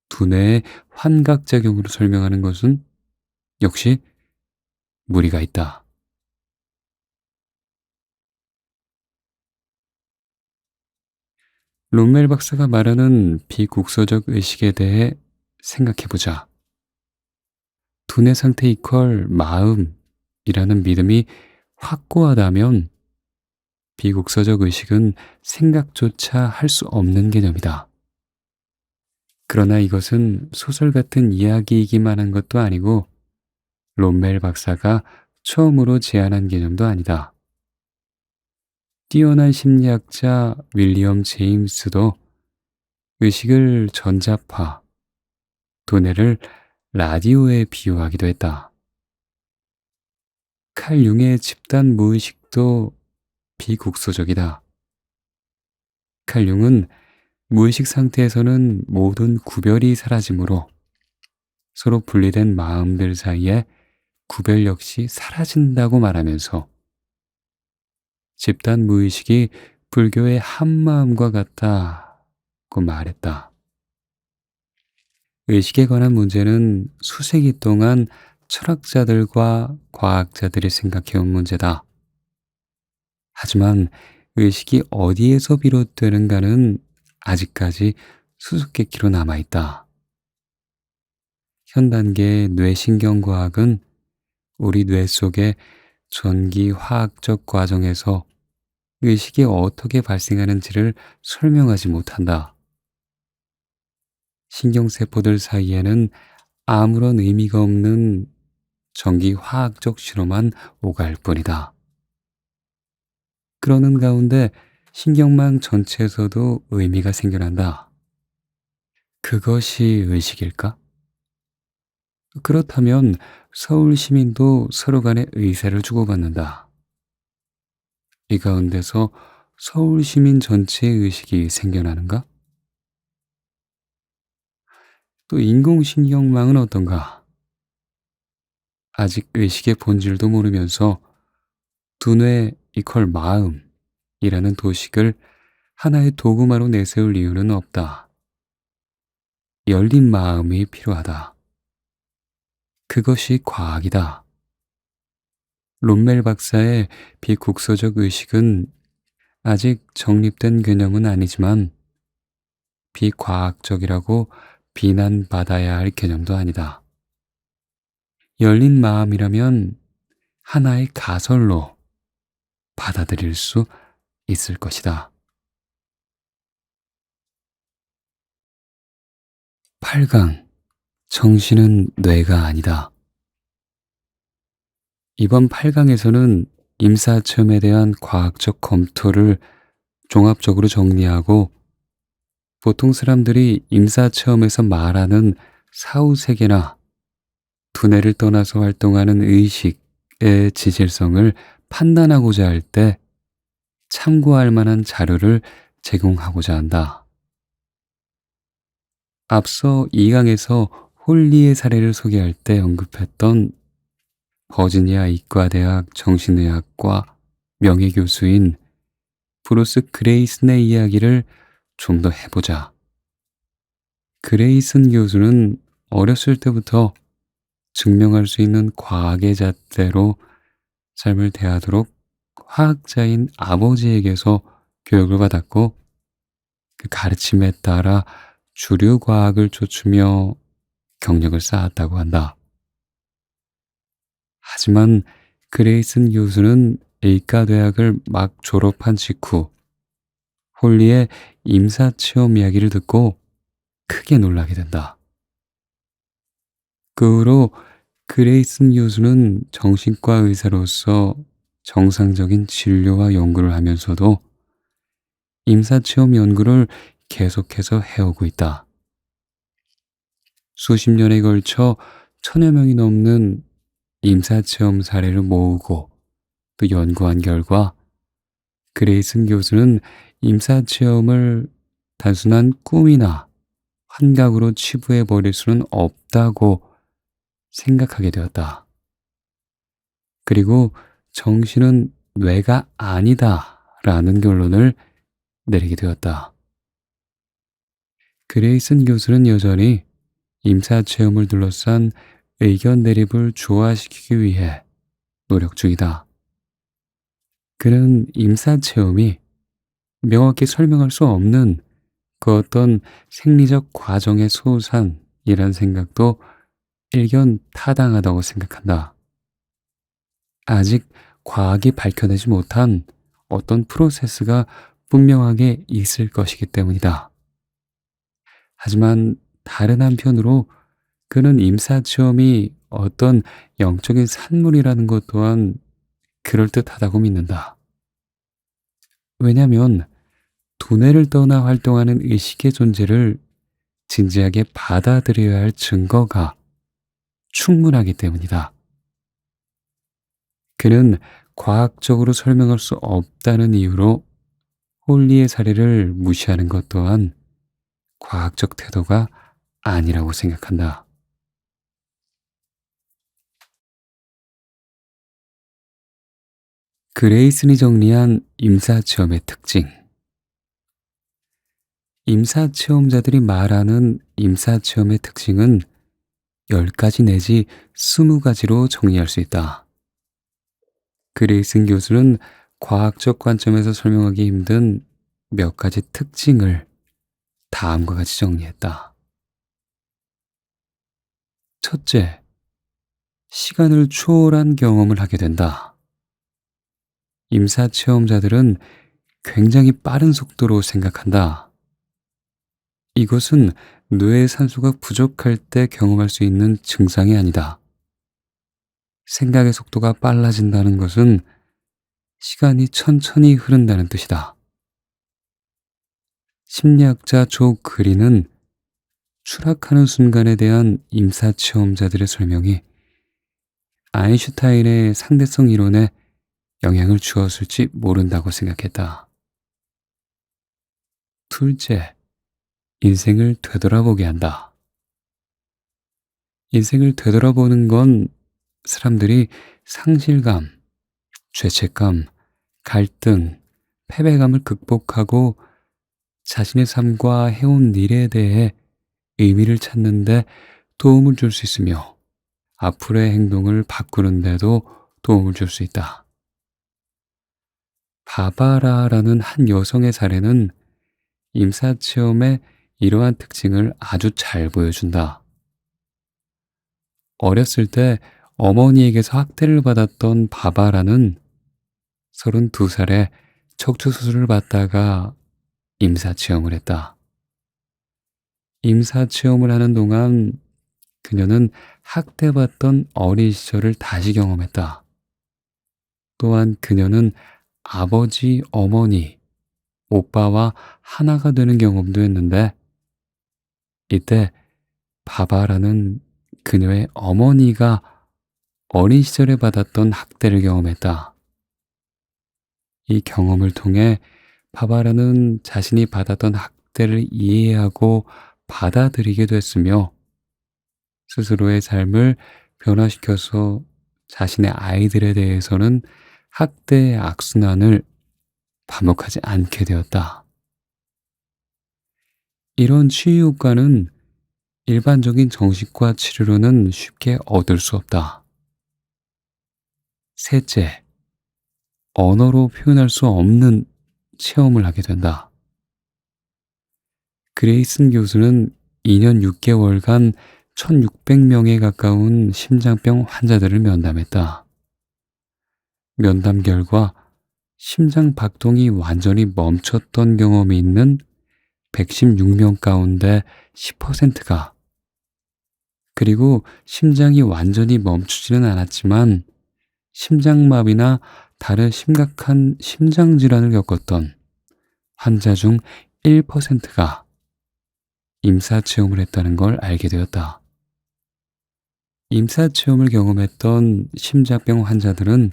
두뇌의 환각작용으로 설명하는 것은 역시 무리가 있다. 롬멜 박사가 말하는 비국소적 의식에 대해 생각해보자. 두뇌 상태 이퀄 마음이라는 믿음이 확고하다면 비국소적 의식은 생각조차 할 수 없는 개념이다. 그러나 이것은 소설 같은 이야기이기만 한 것도 아니고 롬멜 박사가 처음으로 제안한 개념도 아니다. 뛰어난 심리학자 윌리엄 제임스도 의식을 전자파, 두뇌를 라디오에 비유하기도 했다. 칼 융의 집단 무의식도 비국소적이다. 칼 융은 무의식 상태에서는 모든 구별이 사라지므로 서로 분리된 마음들 사이에 구별 역시 사라진다고 말하면서 집단 무의식이 불교의 한마음과 같다고 말했다. 의식에 관한 문제는 수세기 동안 철학자들과 과학자들이 생각해온 문제다. 하지만 의식이 어디에서 비롯되는가는 아직까지 수수께끼로 남아있다. 현 단계의 뇌신경과학은 우리 뇌 속의 전기 화학적 과정에서 의식이 어떻게 발생하는지를 설명하지 못한다. 신경세포들 사이에는 아무런 의미가 없는 전기 화학적 신호만 오갈 뿐이다. 그러는 가운데 신경망 전체에서도 의미가 생겨난다. 그것이 의식일까? 그렇다면 서울 시민도 서로 간의 의사를 주고받는다. 이 가운데서 서울 시민 전체의 의식이 생겨나는가? 또 인공신경망은 어떤가? 아직 의식의 본질도 모르면서 두뇌 이퀄 마음이라는 도식을 하나의 도구마로 내세울 이유는 없다. 열린 마음이 필요하다. 그것이 과학이다. 롬멜 박사의 비국소적 의식은 아직 정립된 개념은 아니지만 비과학적이라고 비난받아야 할 개념도 아니다. 열린 마음이라면 하나의 가설로 받아들일 수 있을 것이다. 8강. 정신은 뇌가 아니다. 이번 8강에서는 임사체험에 대한 과학적 검토를 종합적으로 정리하고 보통 사람들이 임사체험에서 말하는 사후세계나 두뇌를 떠나서 활동하는 의식의 지질성을 판단하고자 할 때 참고할 만한 자료를 제공하고자 한다. 앞서 2강에서 홀리의 사례를 소개할 때 언급했던 버지니아 이과대학 정신의학과 명예교수인 브루스 그레이슨의 이야기를 좀 더 해보자. 그레이슨 교수는 어렸을 때부터 증명할 수 있는 과학의 잣대로 삶을 대하도록 화학자인 아버지에게서 교육을 받았고 그 가르침에 따라 주류 과학을 좇으며 경력을 쌓았다고 한다. 하지만 그레이슨 교수는 의과대학을 막 졸업한 직후 홀리의 임사체험 이야기를 듣고 크게 놀라게 된다. 그 후로 그레이슨 교수는 정신과 의사로서 정상적인 진료와 연구를 하면서도 임사체험 연구를 계속해서 해오고 있다. 수십 년에 걸쳐 1000여 명이 넘는 임사체험 사례를 모으고 또 연구한 결과 그레이슨 교수는 임사체험을 단순한 꿈이나 환각으로 치부해 버릴 수는 없다고 생각하게 되었다. 그리고 정신은 뇌가 아니다 라는 결론을 내리게 되었다. 그레이슨 교수는 여전히 임사체험을 둘러싼 의견 대립을 조화시키기 위해 노력 중이다. 그는 임사체험이 명확히 설명할 수 없는 그 어떤 생리적 과정의 소산이란 생각도 일견 타당하다고 생각한다. 아직 과학이 밝혀내지 못한 어떤 프로세스가 분명하게 있을 것이기 때문이다. 하지만 다른 한편으로 그는 임사체험이 어떤 영적인 산물이라는 것 또한 그럴듯하다고 믿는다. 왜냐하면 두뇌를 떠나 활동하는 의식의 존재를 진지하게 받아들여야 할 증거가 충분하기 때문이다. 그는 과학적으로 설명할 수 없다는 이유로 홀리의 사례를 무시하는 것 또한 과학적 태도가 아니라고 생각한다. 그레이슨이 정리한 임사체험의 특징. 임사체험자들이 말하는 임사체험의 특징은 10가지 내지 20가지로 정리할 수 있다. 그레이슨 교수는 과학적 관점에서 설명하기 힘든 몇 가지 특징을 다음과 같이 정리했다. 첫째, 시간을 초월한 경험을 하게 된다. 임사체험자들은 굉장히 빠른 속도로 생각한다. 이것은 뇌의 산소가 부족할 때 경험할 수 있는 증상이 아니다. 생각의 속도가 빨라진다는 것은 시간이 천천히 흐른다는 뜻이다. 심리학자 조 그린은 추락하는 순간에 대한 임사체험자들의 설명이 아인슈타인의 상대성 이론에 영향을 주었을지 모른다고 생각했다. 둘째, 인생을 되돌아보게 한다. 인생을 되돌아보는 건 사람들이 상실감, 죄책감, 갈등, 패배감을 극복하고 자신의 삶과 해온 일에 대해 의미를 찾는데 도움을 줄 수 있으며 앞으로의 행동을 바꾸는데도 도움을 줄 수 있다. 바바라라는 한 여성의 사례는 임사체험의 이러한 특징을 아주 잘 보여준다. 어렸을 때 어머니에게서 학대를 받았던 바바라는 32살에 척추수술을 받다가 임사체험을 했다. 임사체험을 하는 동안 그녀는 학대받던 어린 시절을 다시 경험했다. 또한 그녀는 아버지, 어머니, 오빠와 하나가 되는 경험도 했는데 이때 바바라는 그녀의 어머니가 어린 시절에 받았던 학대를 경험했다. 이 경험을 통해 바바라는 자신이 받았던 학대를 이해하고 받아들이게 됐으며 스스로의 삶을 변화시켜서 자신의 아이들에 대해서는 학대의 악순환을 반복하지 않게 되었다. 이런 치유 효과는 일반적인 정신과 치료로는 쉽게 얻을 수 없다. 셋째, 언어로 표현할 수 없는 체험을 하게 된다. 그레이슨 교수는 2년 6개월간 1600명에 가까운 심장병 환자들을 면담했다. 면담 결과 심장 박동이 완전히 멈췄던 경험이 있는 116명 가운데 10%가, 그리고 심장이 완전히 멈추지는 않았지만 심장마비나 다른 심각한 심장질환을 겪었던 환자 중 1%가 임사체험을 했다는 걸 알게 되었다. 임사체험을 경험했던 심장병 환자들은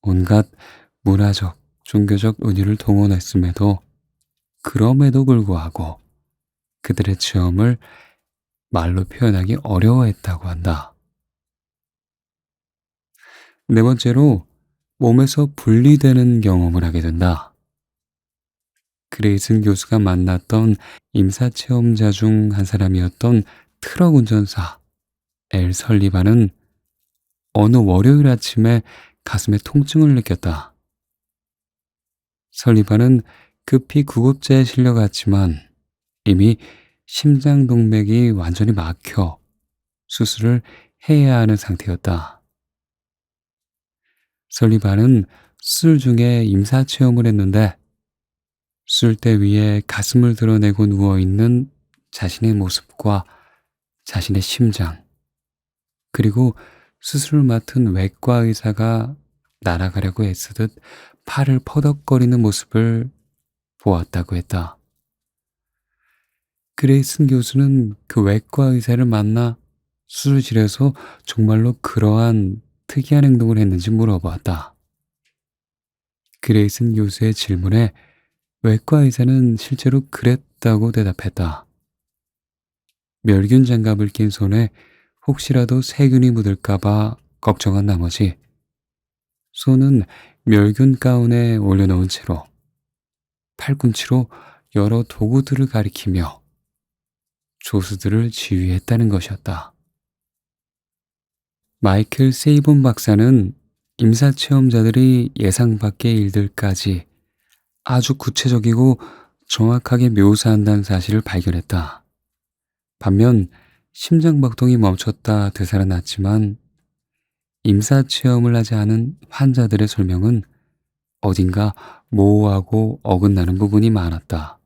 온갖 문화적, 종교적 은유를 동원했음에도 그럼에도 불구하고 그들의 체험을 말로 표현하기 어려워했다고 한다. 네 번째로, 몸에서 분리되는 경험을 하게 된다. 그레이슨 교수가 만났던 임사체험자 중 한 사람이었던 트럭 운전사 엘 설리반은 어느 월요일 아침에 가슴에 통증을 느꼈다. 설리반은 급히 구급차에 실려갔지만 이미 심장동맥이 완전히 막혀 수술을 해야 하는 상태였다. 설리반은 수술 중에 임사체험을 했는데 수술대 위에 가슴을 드러내고 누워있는 자신의 모습과 자신의 심장, 그리고 수술을 맡은 외과 의사가 날아가려고 애쓰듯 팔을 퍼덕거리는 모습을 보았다고 했다. 그레이슨 교수는 그 외과 의사를 만나 수술실에서 정말로 그러한 특이한 행동을 했는지 물어보았다. 그레이슨 교수의 질문에 외과 의사는 실제로 그랬다고 대답했다. 멸균 장갑을 낀 손에 혹시라도 세균이 묻을까봐 걱정한 나머지 손은 멸균 가운에 올려놓은 채로 팔꿈치로 여러 도구들을 가리키며 조수들을 지휘했다는 것이었다. 마이클 세이본 박사는 임사 체험자들이 예상 밖의 일들까지 아주 구체적이고 정확하게 묘사한다는 사실을 발견했다. 반면 심장박동이 멈췄다 되살아났지만 임사 체험을 하지 않은 환자들의 설명은 어딘가 모호하고 어긋나는 부분이 많았다.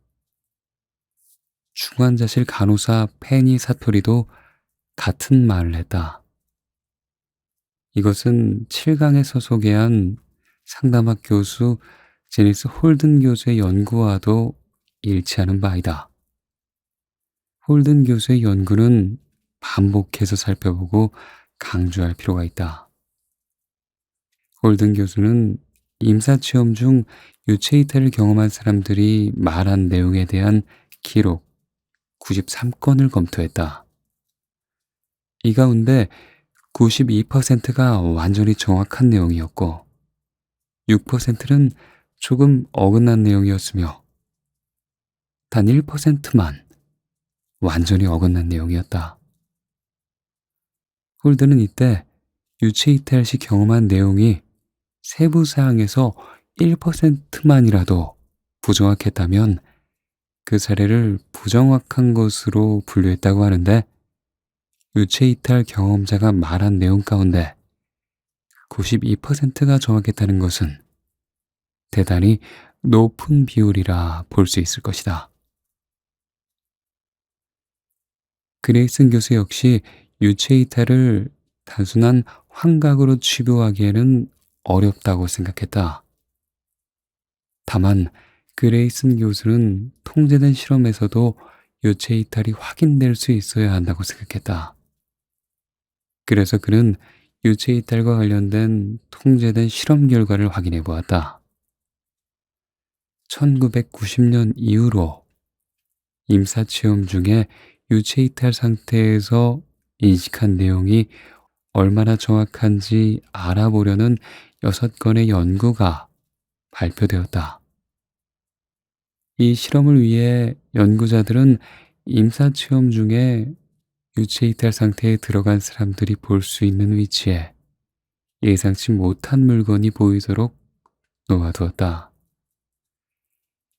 중환자실 간호사 페니 사토리도 같은 말을 했다. 이것은 7강에서 소개한 상담학 교수 제니스 홀든 교수의 연구와도 일치하는 바이다. 홀든 교수의 연구는 반복해서 살펴보고 강조할 필요가 있다. 홀든 교수는 임사체험 중 유체 이탈을 경험한 사람들이 말한 내용에 대한 기록 93건을 검토했다. 이 가운데 92%가 완전히 정확한 내용이었고 6%는 조금 어긋난 내용이었으며 단 1%만 완전히 어긋난 내용이었다. 홀드는 이때 유체 이탈 시 경험한 내용이 세부 사항에서 1%만이라도 부정확했다면 그 사례를 부정확한 것으로 분류했다고 하는데 유체 이탈 경험자가 말한 내용 가운데 92%가 정확했다는 것은 대단히 높은 비율이라 볼 수 있을 것이다. 그레이슨 교수 역시 유체 이탈을 단순한 환각으로 치부하기에는 어렵다고 생각했다. 다만 그레이슨 교수는 통제된 실험에서도 유체 이탈이 확인될 수 있어야 한다고 생각했다. 그래서 그는 유체 이탈과 관련된 통제된 실험 결과를 확인해 보았다. 1990년 이후로 임사체험 중에 유체 이탈 상태에서 인식한 내용이 얼마나 정확한지 알아보려는 6건의 연구가 발표되었다. 이 실험을 위해 연구자들은 임사체험 중에 유체 이탈 상태에 들어간 사람들이 볼 수 있는 위치에 예상치 못한 물건이 보이도록 놓아두었다.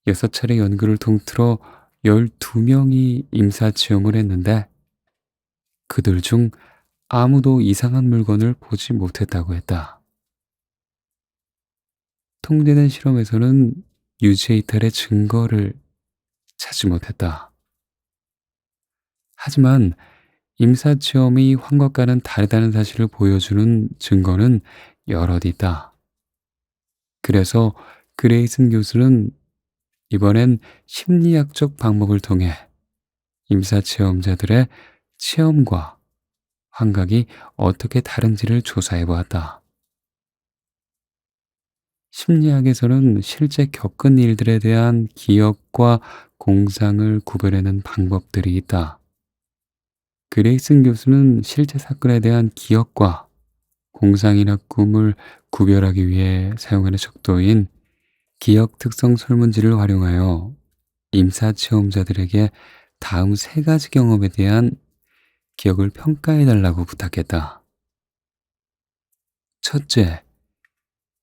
6차례 연구를 통틀어 12명이 임사체험을 했는데 그들 중 아무도 이상한 물건을 보지 못했다고 했다. 통제된 실험에서는 유체 이탈의 증거를 찾지 못했다. 하지만 임사체험이 환각과는 다르다는 사실을 보여주는 증거는 여럿 있다. 그래서 그레이슨 교수는 이번엔 심리학적 방법을 통해 임사체험자들의 체험과 환각이 어떻게 다른지를 조사해 보았다. 심리학에서는 실제 겪은 일들에 대한 기억과 공상을 구별하는 방법들이 있다. 그레이슨 교수는 실제 사건에 대한 기억과 공상이나 꿈을 구별하기 위해 사용하는 척도인 기억 특성 설문지를 활용하여 임사 체험자들에게 다음 3가지 경험에 대한 기억을 평가해 달라고 부탁했다. 첫째,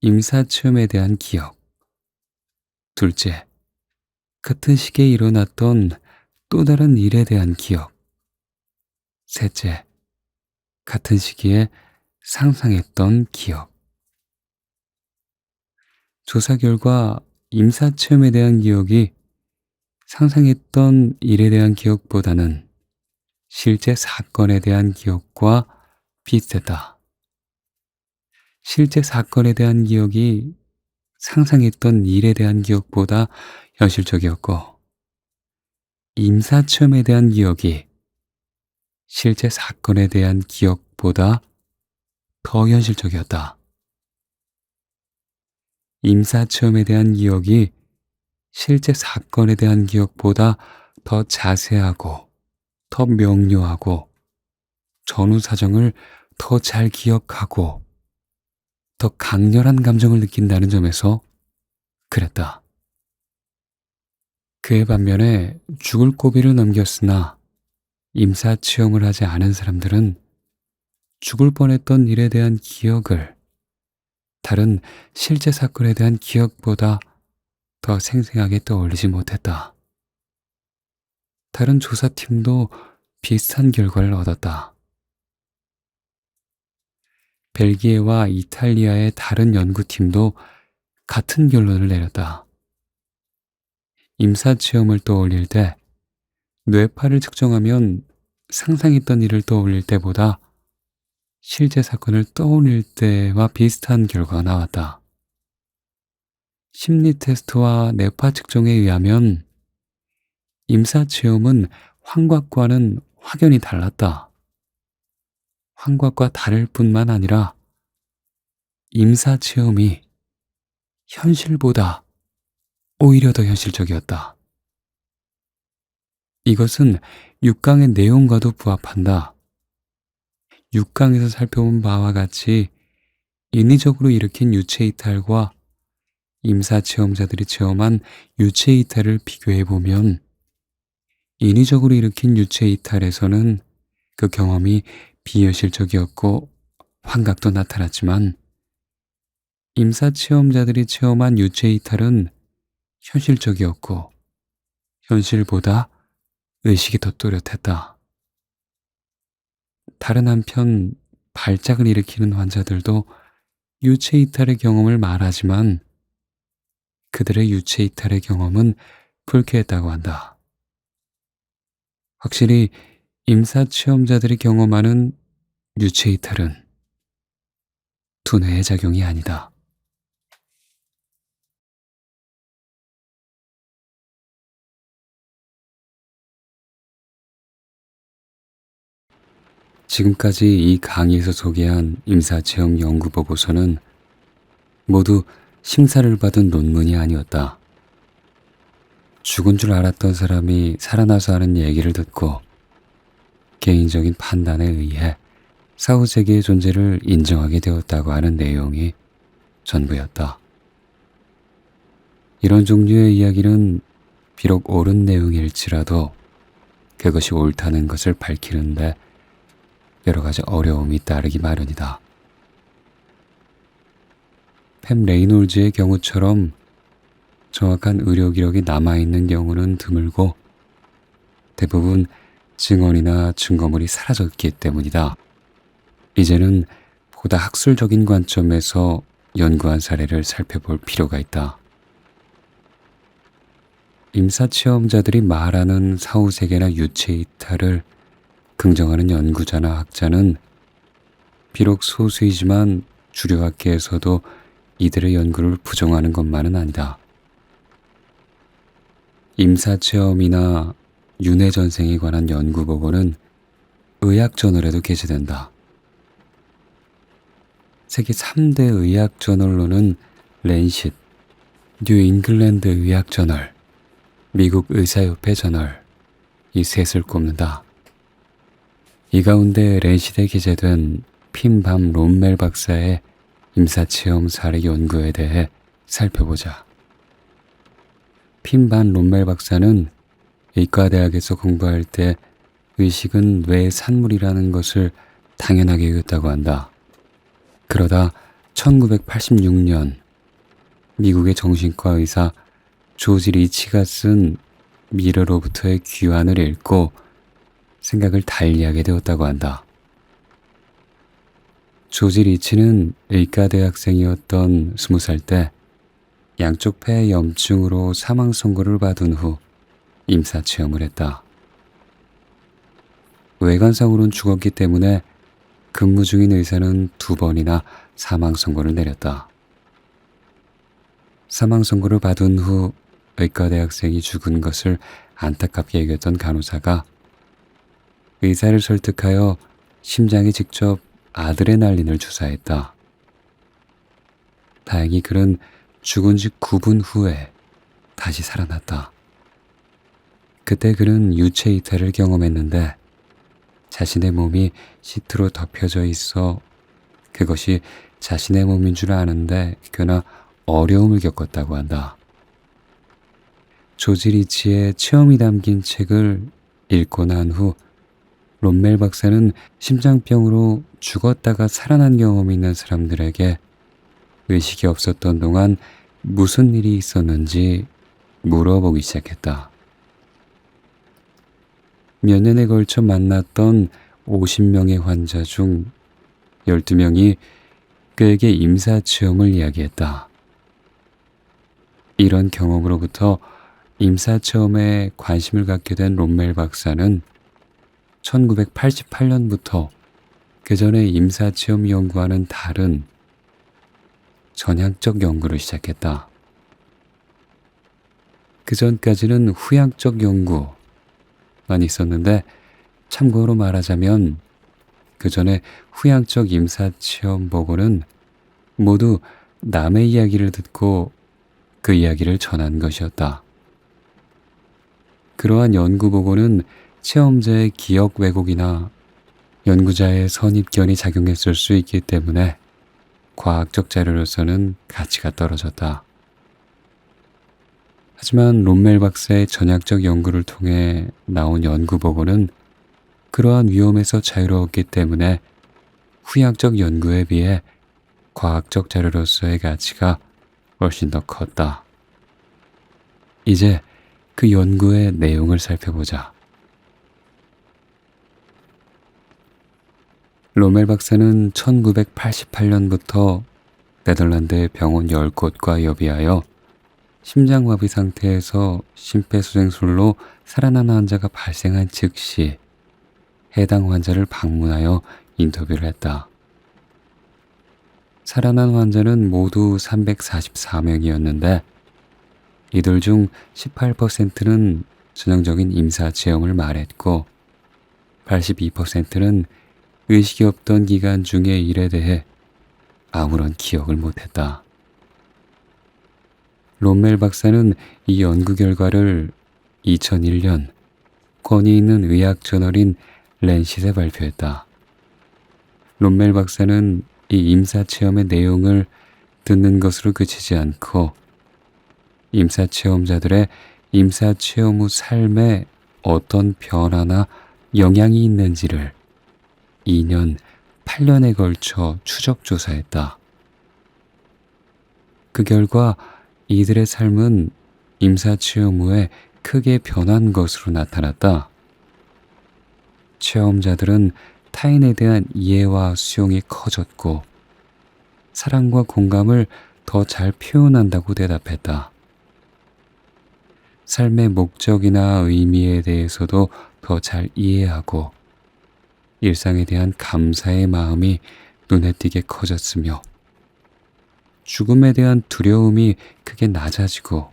임사 체험에 대한 기억. 둘째, 같은 시기에 일어났던 또 다른 일에 대한 기억. 셋째, 같은 시기에 상상했던 기억. 조사 결과 임사 체험에 대한 기억이 상상했던 일에 대한 기억보다는 실제 사건에 대한 기억과 비슷했다. 실제 사건에 대한 기억이 상상했던 일에 대한 기억보다 현실적이었고 임사체험에 대한 기억이 실제 사건에 대한 기억보다 더 현실적이었다. 임사체험에 대한 기억이 실제 사건에 대한 기억보다 더 자세하고 더 명료하고 전후 사정을 더 잘 기억하고 더 강렬한 감정을 느낀다는 점에서 그랬다. 그에 반면에 죽을 고비를 넘겼으나 임사체험을 하지 않은 사람들은 죽을 뻔했던 일에 대한 기억을 다른 실제 사건에 대한 기억보다 더 생생하게 떠올리지 못했다. 다른 조사팀도 비슷한 결과를 얻었다. 벨기에와 이탈리아의 다른 연구팀도 같은 결론을 내렸다. 임사체험을 떠올릴 때 뇌파를 측정하면 상상했던 일을 떠올릴 때보다 실제 사건을 떠올릴 때와 비슷한 결과가 나왔다. 심리 테스트와 뇌파 측정에 의하면 임사체험은 환각과는 확연히 달랐다. 환각과 다를 뿐만 아니라 임사체험이 현실보다 오히려 더 현실적이었다. 이것은 6강의 내용과도 부합한다. 6강에서 살펴본 바와 같이 인위적으로 일으킨 유체이탈과 임사체험자들이 체험한 유체이탈을 비교해보면 인위적으로 일으킨 유체이탈에서는 그 경험이 비현실적이었고 환각도 나타났지만 임사체험자들이 체험한 유체이탈은 현실적이었고 현실보다 의식이 더 또렷했다. 다른 한편 발작을 일으키는 환자들도 유체이탈의 경험을 말하지만 그들의 유체이탈의 경험은 불쾌했다고 한다. 확실히 임사체험자들이 경험하는 유체이탈은 두뇌의 작용이 아니다. 지금까지 이 강의에서 소개한 임사체험 연구 보고서는 모두 심사를 받은 논문이 아니었다. 죽은 줄 알았던 사람이 살아나서 하는 얘기를 듣고 개인적인 판단에 의해 사후세계의 존재를 인정하게 되었다고 하는 내용이 전부였다. 이런 종류의 이야기는 비록 옳은 내용일지라도 그것이 옳다는 것을 밝히는데 여러 가지 어려움이 따르기 마련이다. 팸 레이놀즈의 경우처럼 정확한 의료 기록이 남아있는 경우는 드물고 대부분 증언이나 증거물이 사라졌기 때문이다. 이제는 보다 학술적인 관점에서 연구한 사례를 살펴볼 필요가 있다. 임사체험자들이 말하는 사후세계나 유체이탈을 긍정하는 연구자나 학자는 비록 소수이지만 주류학계에서도 이들의 연구를 부정하는 것만은 아니다. 임사체험이나 윤회전생에 관한 연구 보고는 의학저널에도 게재된다. 세계 3대 의학저널로는 랜싯, 뉴잉글랜드 의학저널, 미국 의사협회 저널, 이 셋을 꼽는다. 이 가운데 랜싯에 게재된 핀밤 롬멜 박사의 임사체험 사례 연구에 대해 살펴보자. 핀반 롬멜 박사는 의과대학에서 공부할 때 의식은 뇌의 산물이라는 것을 당연하게 여겼다고 한다. 그러다 1986년 미국의 정신과 의사 조지 리치가 쓴 미러로부터의 귀환을 읽고 생각을 달리하게 되었다고 한다. 조지 리치는 의과대학생이었던 20살 때 양쪽 폐 염증으로 사망 선고를 받은 후 임사체험을 했다. 외관상으로는 죽었기 때문에 근무 중인 의사는 2번이나 사망 선고를 내렸다. 사망 선고를 받은 후 의과대학생이 죽은 것을 안타깝게 여겼던 간호사가 의사를 설득하여 심장에 직접 아드레날린을 주사했다. 다행히 그는 죽은 지 9분 후에 다시 살아났다. 그때 그는 유체 이탈을 경험했는데 자신의 몸이 시트로 덮여져 있어 그것이 자신의 몸인 줄 아는데 꽤나 어려움을 겪었다고 한다. 조지 리치의 체험이 담긴 책을 읽고 난 후 롬멜 박사는 심장병으로 죽었다가 살아난 경험이 있는 사람들에게 의식이 없었던 동안 무슨 일이 있었는지 물어보기 시작했다. 몇 년에 걸쳐 만났던 50명의 환자 중 12명이 그에게 임사체험을 이야기했다. 이런 경험으로부터 임사체험에 관심을 갖게 된 롬멜 박사는 1988년부터 그 전에 임사체험 연구와는 다른 전향적 연구를 시작했다. 그 전까지는 후향적 연구만 있었는데 참고로 말하자면 그 전에 후향적 임사체험 보고는 모두 남의 이야기를 듣고 그 이야기를 전한 것이었다. 그러한 연구 보고는 체험자의 기억 왜곡이나 연구자의 선입견이 작용했을 수 있기 때문에 과학적 자료로서는 가치가 떨어졌다. 하지만 롬멜 박사의 전향적 연구를 통해 나온 연구 보고는 그러한 위험에서 자유로웠기 때문에 후향적 연구에 비해 과학적 자료로서의 가치가 훨씬 더 컸다. 이제 그 연구의 내용을 살펴보자. 롬멜 박사는 1988년부터 네덜란드의 병원 10곳과 협의하여 심장마비 상태에서 심폐소생술로 살아난 환자가 발생한 즉시 해당 환자를 방문하여 인터뷰를 했다. 살아난 환자는 모두 344명이었는데 이들 중 18%는 전형적인 임사체험을 말했고 82%는 의식이 없던 기간 중의 일에 대해 아무런 기억을 못했다. 롬멜 박사는 이 연구 결과를 2001년 권위 있는 의학 저널인 랜싯에 발표했다. 롬멜 박사는 이 임사체험의 내용을 듣는 것으로 그치지 않고 임사체험자들의 임사체험 후 삶에 어떤 변화나 영향이 있는지를 2년, 8년에 걸쳐 추적 조사했다. 그 결과 이들의 삶은 임사체험 후에 크게 변한 것으로 나타났다. 체험자들은 타인에 대한 이해와 수용이 커졌고 사랑과 공감을 더 잘 표현한다고 대답했다. 삶의 목적이나 의미에 대해서도 더 잘 이해하고 일상에 대한 감사의 마음이 눈에 띄게 커졌으며 죽음에 대한 두려움이 크게 낮아지고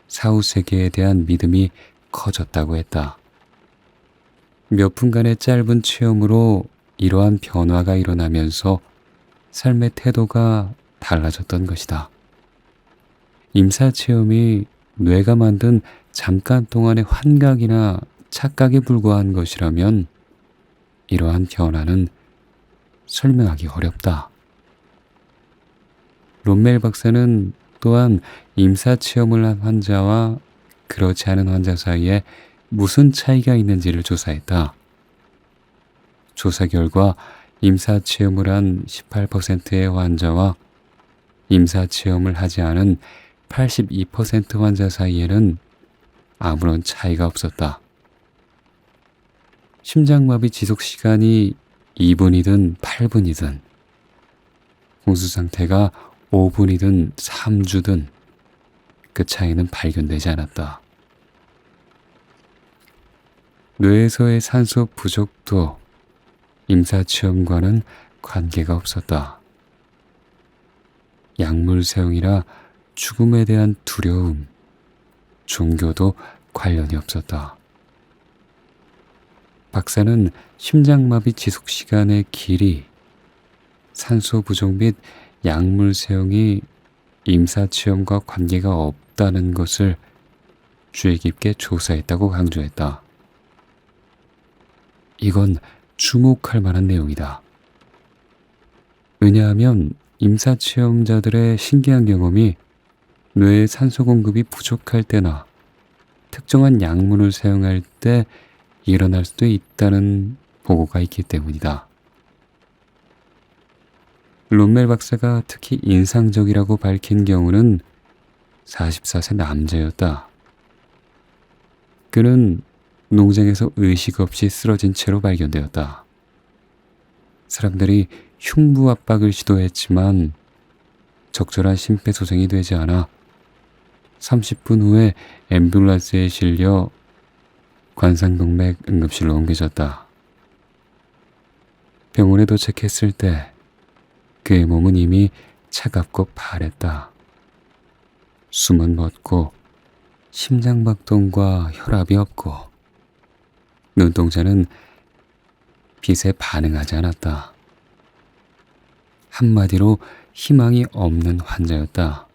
사후 세계에 대한 믿음이 커졌다고 했다. 몇 분간의 짧은 체험으로 이러한 변화가 일어나면서 삶의 태도가 달라졌던 것이다. 임사체험이 뇌가 만든 잠깐 동안의 환각이나 착각에 불과한 것이라면 이러한 변화는 설명하기 어렵다. 롬멜 박사는 또한 임사체험을 한 환자와 그렇지 않은 환자 사이에 무슨 차이가 있는지를 조사했다. 조사 결과 임사체험을 한 18%의 환자와 임사체험을 하지 않은 82% 환자 사이에는 아무런 차이가 없었다. 심장마비 지속 시간이 2분이든 8분이든 공수 상태가 5분이든 3주든 그 차이는 발견되지 않았다. 뇌에서의 산소 부족도 임사체험과는 관계가 없었다. 약물 사용이라 죽음에 대한 두려움, 종교도 관련이 없었다. 박사는 심장마비 지속 시간의 길이, 산소 부족 및 약물 사용이 임사체험과 관계가 없다는 것을 주의 깊게 조사했다고 강조했다. 이건 주목할 만한 내용이다. 왜냐하면 임사체험자들의 신기한 경험이 뇌의 산소 공급이 부족할 때나 특정한 약물을 사용할 때 일어날 수도 있다는 보고가 있기 때문이다. 롬멜 박사가 특히 인상적이라고 밝힌 경우는 44세 남자였다. 그는 농장에서 의식 없이 쓰러진 채로 발견되었다. 사람들이 흉부 압박을 시도했지만 적절한 심폐소생이 되지 않아 30분 후에 앰뷸런스에 실려 관상동맥 응급실로 옮겨졌다. 병원에 도착했을 때 그의 몸은 이미 차갑고 파랬다. 숨은 멎고 심장박동과 혈압이 없고 눈동자는 빛에 반응하지 않았다. 한마디로 희망이 없는 환자였다.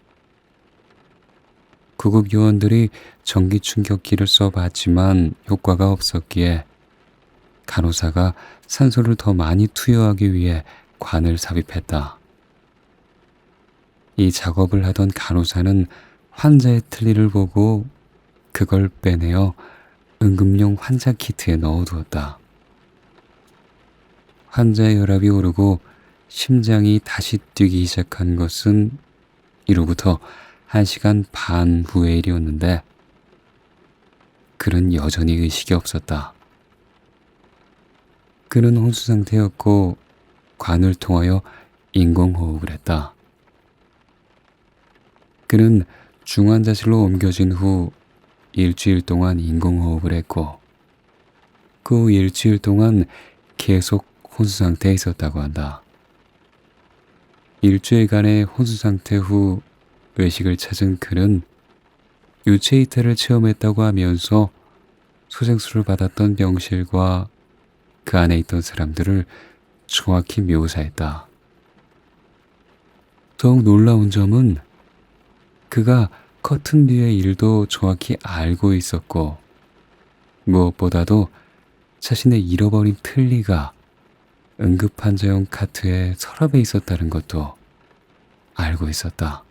구급 요원들이 전기 충격기를 써봤지만 효과가 없었기에 간호사가 산소를 더 많이 투여하기 위해 관을 삽입했다. 이 작업을 하던 간호사는 환자의 틀니를 보고 그걸 빼내어 응급용 환자 키트에 넣어두었다. 환자의 혈압이 오르고 심장이 다시 뛰기 시작한 것은 이로부터 1시간 반 후의 일이었는데 그는 여전히 의식이 없었다. 그는 혼수 상태였고 관을 통하여 인공호흡을 했다. 그는 중환자실로 옮겨진 후 일주일 동안 인공호흡을 했고 그 일주일 동안 계속 혼수 상태에 있었다고 한다. 일주일간의 혼수 상태 후 의식을 찾은 그는 유체 이탈을 체험했다고 하면서 소생술을 받았던 병실과 그 안에 있던 사람들을 정확히 묘사했다. 더욱 놀라운 점은 그가 커튼 뒤의 일도 정확히 알고 있었고 무엇보다도 자신의 잃어버린 틀니가 응급환자용 카트에 서랍에 있었다는 것도 알고 있었다.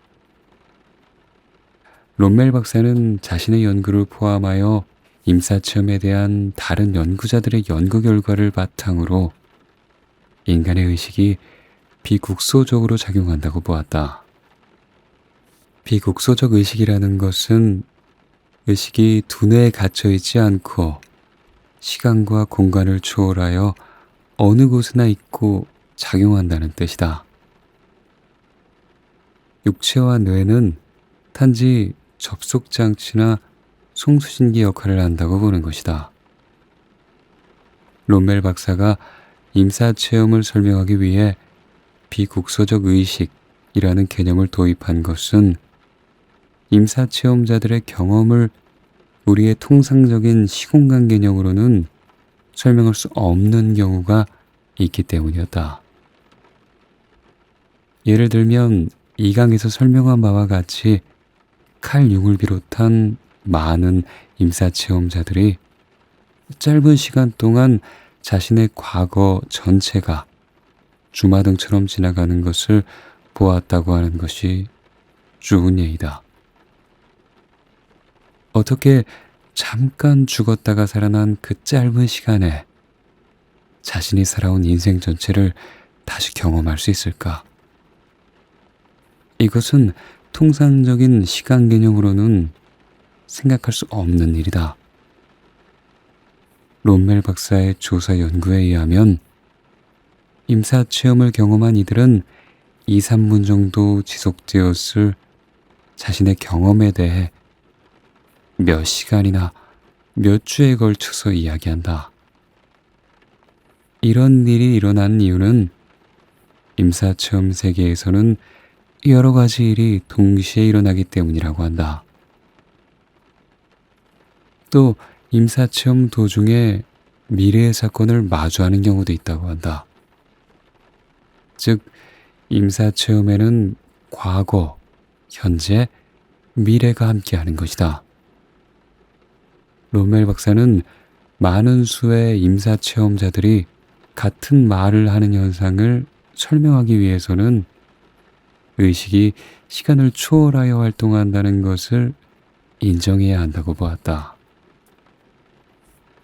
롬멜 박사는 자신의 연구를 포함하여 임사체험에 대한 다른 연구자들의 연구 결과를 바탕으로 인간의 의식이 비국소적으로 작용한다고 보았다. 비국소적 의식이라는 것은 의식이 두뇌에 갇혀있지 않고 시간과 공간을 초월하여 어느 곳에나 있고 작용한다는 뜻이다. 육체와 뇌는 단지 접속장치나 송수신기 역할을 한다고 보는 것이다. 롬멜 박사가 임사체험을 설명하기 위해 비국소적 의식이라는 개념을 도입한 것은 임사체험자들의 경험을 우리의 통상적인 시공간 개념으로는 설명할 수 없는 경우가 있기 때문이었다. 예를 들면 이 강에서 설명한 바와 같이 칼 융을 비롯한 많은 임사체험자들이 짧은 시간 동안 자신의 과거 전체가 주마등처럼 지나가는 것을 보았다고 하는 것이 좋은 예이다. 어떻게 잠깐 죽었다가 살아난 그 짧은 시간에 자신이 살아온 인생 전체를 다시 경험할 수 있을까? 이것은 통상적인 시간 개념으로는 생각할 수 없는 일이다. 롬멜 박사의 조사 연구에 의하면 임사체험을 경험한 이들은 2, 3분 정도 지속되었을 자신의 경험에 대해 몇 시간이나 몇 주에 걸쳐서 이야기한다. 이런 일이 일어난 이유는 임사체험 세계에서는 여러 가지 일이 동시에 일어나기 때문이라고 한다. 또 임사체험 도중에 미래의 사건을 마주하는 경우도 있다고 한다. 즉, 임사체험에는 과거, 현재, 미래가 함께하는 것이다. 롬멜 박사는 많은 수의 임사체험자들이 같은 말을 하는 현상을 설명하기 위해서는 의식이 시간을 초월하여 활동한다는 것을 인정해야 한다고 보았다.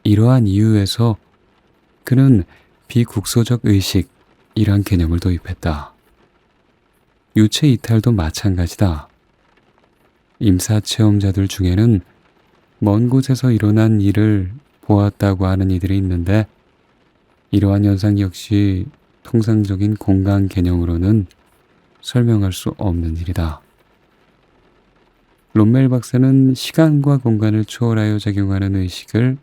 이러한 이유에서 그는 비국소적 의식이란 개념을 도입했다. 유체 이탈도 마찬가지다. 임사체험자들 중에는 먼 곳에서 일어난 일을 보았다고 하는 이들이 있는데, 이러한 현상 역시 통상적인 공간 개념으로는 설명할 수 없는 일이다. 롬멜 박사는 시간과 공간을 초월하여 작용하는 의식을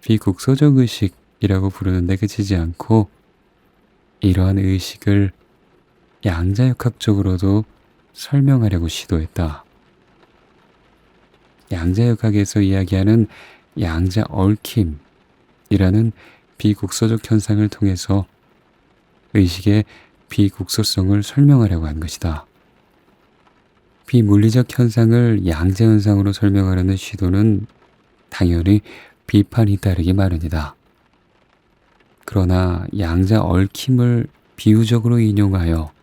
비국소적 의식이라고 부르는데 그치지 않고, 이러한 의식을 양자역학적으로도 설명하려고 시도했다. 양자역학에서 이야기하는 양자 얽힘이라는 비국소적 현상을 통해서 의식의 비국소성을 설명하려고 한 것이다. 비물리적 현상을 양자 현상으로 설명하려는 시도는 당연히 비판이 따르기 마련이다. 그러나 양자 얽힘을 비유적으로 인용하여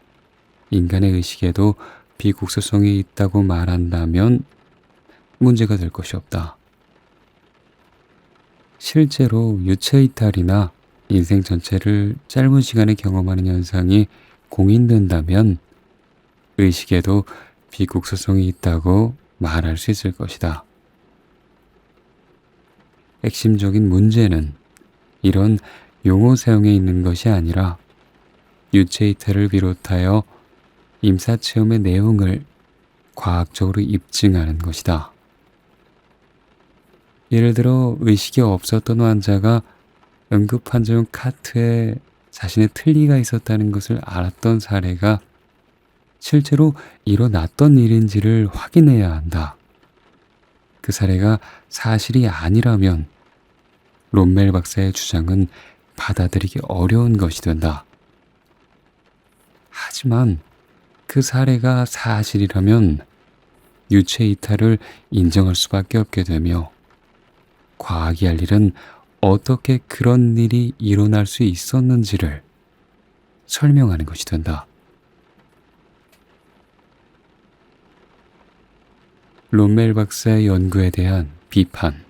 인간의 의식에도 비국소성이 있다고 말한다면 문제가 될 것이 없다. 실제로 유체 이탈이나 인생 전체를 짧은 시간에 경험하는 현상이 공인된다면 의식에도 비국소성이 있다고 말할 수 있을 것이다. 핵심적인 문제는 이런 용어 사용에 있는 것이 아니라 유체 이탈을 비롯하여 임사체험의 내용을 과학적으로 입증하는 것이다. 예를 들어 의식이 없었던 환자가 응급환자용 카트에 자신의 틀니가 있었다는 것을 알았던 사례가 실제로 일어났던 일인지를 확인해야 한다. 그 사례가 사실이 아니라면 롬멜 박사의 주장은 받아들이기 어려운 것이 된다. 하지만 그 사례가 사실이라면 유체 이탈을 인정할 수밖에 없게 되며, 과학이 할 일은 어떻게 그런 일이 일어날 수 있었는지를 설명하는 것이 된다. 롬멜 박사의 연구에 대한 비판.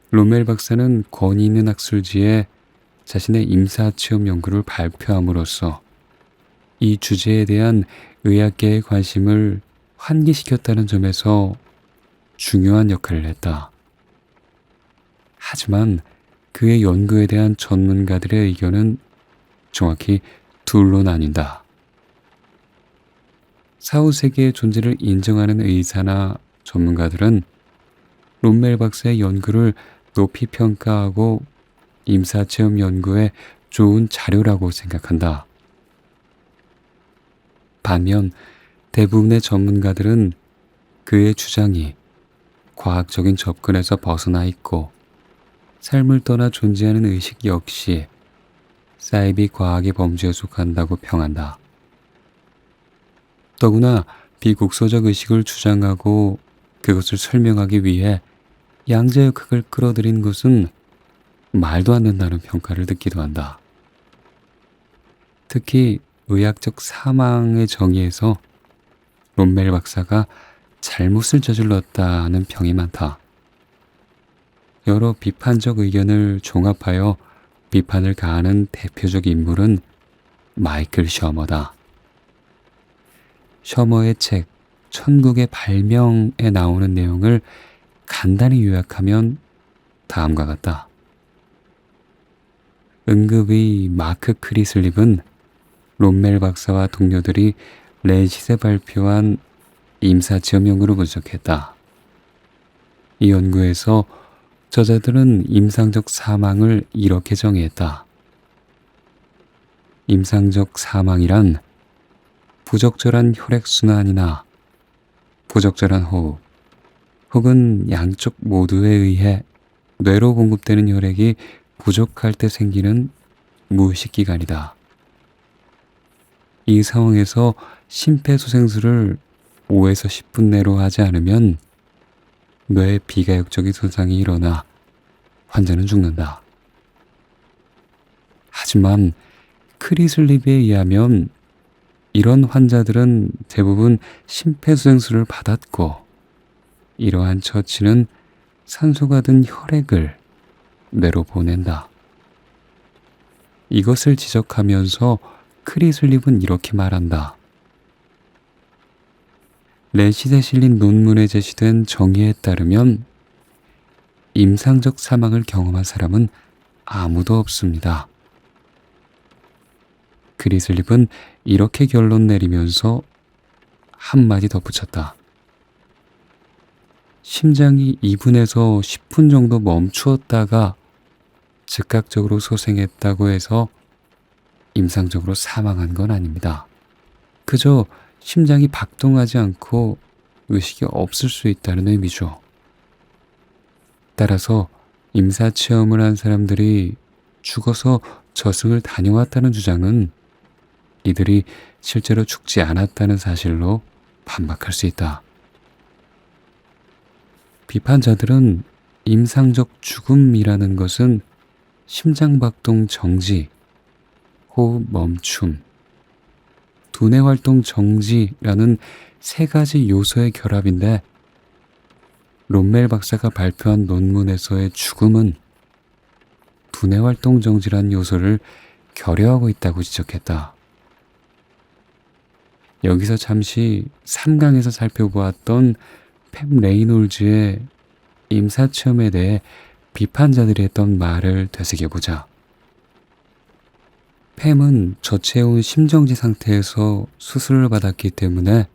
롬멜 박사는 권위 있는 학술지에 자신의 임사체험 연구를 발표함으로써 이 주제에 대한 의학계의 관심을 환기시켰다는 점에서 중요한 역할을 했다. 하지만 그의 연구에 대한 전문가들의 의견은 정확히 둘로 나뉜다. 사후세계의 존재를 인정하는 의사나 전문가들은 롬멜 박사의 연구를 높이 평가하고 임사체험 연구에 좋은 자료라고 생각한다. 반면 대부분의 전문가들은 그의 주장이 과학적인 접근에서 벗어나 있고 삶을 떠나 존재하는 의식 역시 사이비 과학의 범주에 속한다고 평한다. 더구나 비국소적 의식을 주장하고 그것을 설명하기 위해 양자역학을 끌어들인 것은 말도 안 된다는 평가를 듣기도 한다. 특히 의학적 사망의 정의에서 롬멜 박사가 잘못을 저질렀다는 평이 많다. 여러 비판적 의견을 종합하여 비판을 가하는 대표적 인물은 마이클 셔머다. 셔머의 책 천국의 발명에 나오는 내용을 간단히 요약하면 다음과 같다. 응급의 마크 크리슬립은 롬멜 박사와 동료들이 레짓에 발표한 임사체험 연구를 분석했다. 이 연구에서 저자들은 임상적 사망을 이렇게 정의했다. 임상적 사망이란 부적절한 혈액순환이나 부적절한 호흡, 혹은 양쪽 모두에 의해 뇌로 공급되는 혈액이 부족할 때 생기는 무의식기관이다. 이 상황에서 심폐소생술을 5에서 10분 내로 하지 않으면 뇌의 비가역적인 손상이 일어나 환자는 죽는다. 하지만 크리슬립에 의하면 이런 환자들은 대부분 심폐소생술을 받았고 이러한 처치는 산소가 든 혈액을 뇌로 보낸다. 이것을 지적하면서 크리슬립은 이렇게 말한다. 렛싯에 실린 논문에 제시된 정의에 따르면 임상적 사망을 경험한 사람은 아무도 없습니다. 크리슬립은 이렇게 결론 내리면서 한마디 덧붙였다. 심장이 2분에서 10분 정도 멈추었다가 즉각적으로 소생했다고 해서 임상적으로 사망한 건 아닙니다. 그저 심장이 박동하지 않고 의식이 없을 수 있다는 의미죠. 따라서 임사체험을 한 사람들이 죽어서 저승을 다녀왔다는 주장은 이들이 실제로 죽지 않았다는 사실로 반박할 수 있다. 비판자들은 임상적 죽음이라는 것은 심장박동 정지, 호흡 멈춤, 두뇌 활동 정지라는 세 가지 요소의 결합인데 롬멜 박사가 발표한 논문에서의 죽음은 두뇌 활동 정지란 요소를 결여하고 있다고 지적했다. 여기서 잠시 3강에서 살펴보았던 팹 레이놀즈의 임사체험에 대해 비판자들이 했던 말을 되새겨보자. 팹은 저체온 심정지 상태에서 수술을 받았기 때문에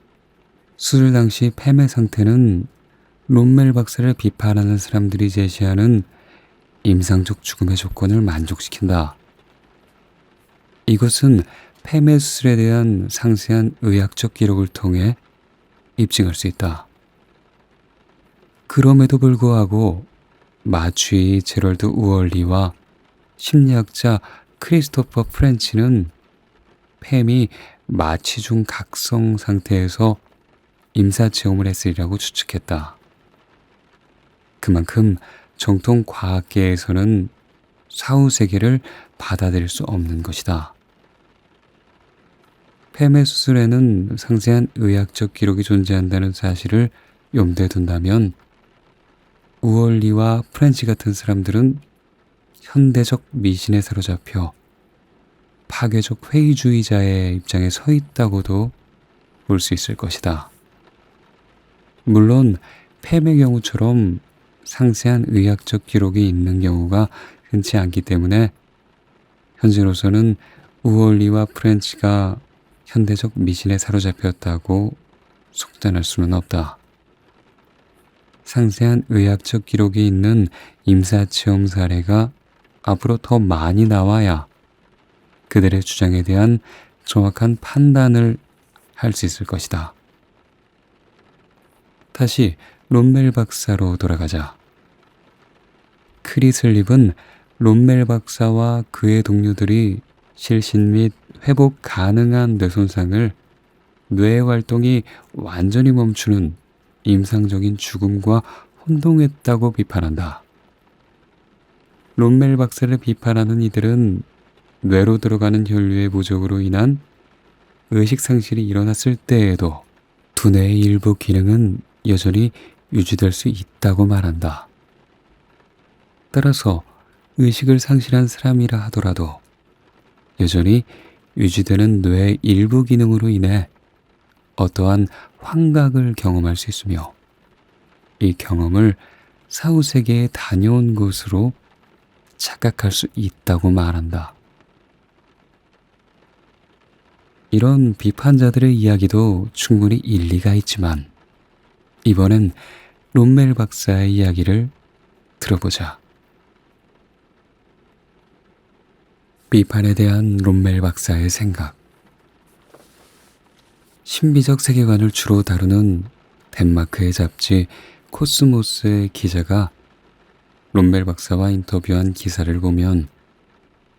수술 당시 팹의 상태는 롬멜 박사를 비판하는 사람들이 제시하는 임상적 죽음의 조건을 만족시킨다. 이것은 팹의 수술에 대한 상세한 의학적 기록을 통해 입증할 수 있다. 그럼에도 불구하고 마취 제럴드 우얼리와 심리학자 크리스토퍼 프렌치는 팹이 마취 중 각성 상태에서 임사체험을 했으리라고 추측했다. 그만큼 정통 과학계에서는 사후 세계를 받아들일 수 없는 것이다. 팹의 수술에는 상세한 의학적 기록이 존재한다는 사실을 염두에 둔다면 우얼리와 프렌치 같은 사람들은 현대적 미신에 사로잡혀 파괴적 회의주의자의 입장에 서 있다고도 볼 수 있을 것이다. 물론 팹의 경우처럼 상세한 의학적 기록이 있는 경우가 흔치 않기 때문에 현재로서는 우얼리와 프렌치가 현대적 미신에 사로잡혔다고 속단할 수는 없다. 상세한 의학적 기록이 있는 임사체험 사례가 앞으로 더 많이 나와야 그들의 주장에 대한 정확한 판단을 할 수 있을 것이다. 다시 롬멜 박사로 돌아가자. 크리슬립은 롬멜 박사와 그의 동료들이 실신 및 회복 가능한 뇌손상을 뇌 활동이 완전히 멈추는 임상적인 죽음과 혼동했다고 비판한다. 롬멜 박사를 비판하는 이들은 뇌로 들어가는 혈류의 부족으로 인한 의식상실이 일어났을 때에도 두뇌의 일부 기능은 여전히 유지될 수 있다고 말한다. 따라서 의식을 상실한 사람이라 하더라도 여전히 유지되는 뇌의 일부 기능으로 인해 어떠한 환각을 경험할 수 있으며 이 경험을 사후세계에 다녀온 것으로 착각할 수 있다고 말한다. 이런 비판자들의 이야기도 충분히 일리가 있지만 이번엔 롬멜 박사의 이야기를 들어보자. 비판에 대한 롬멜 박사의 생각. 신비적 세계관을 주로 다루는 덴마크의 잡지 코스모스의 기자가 롬멜 박사와 인터뷰한 기사를 보면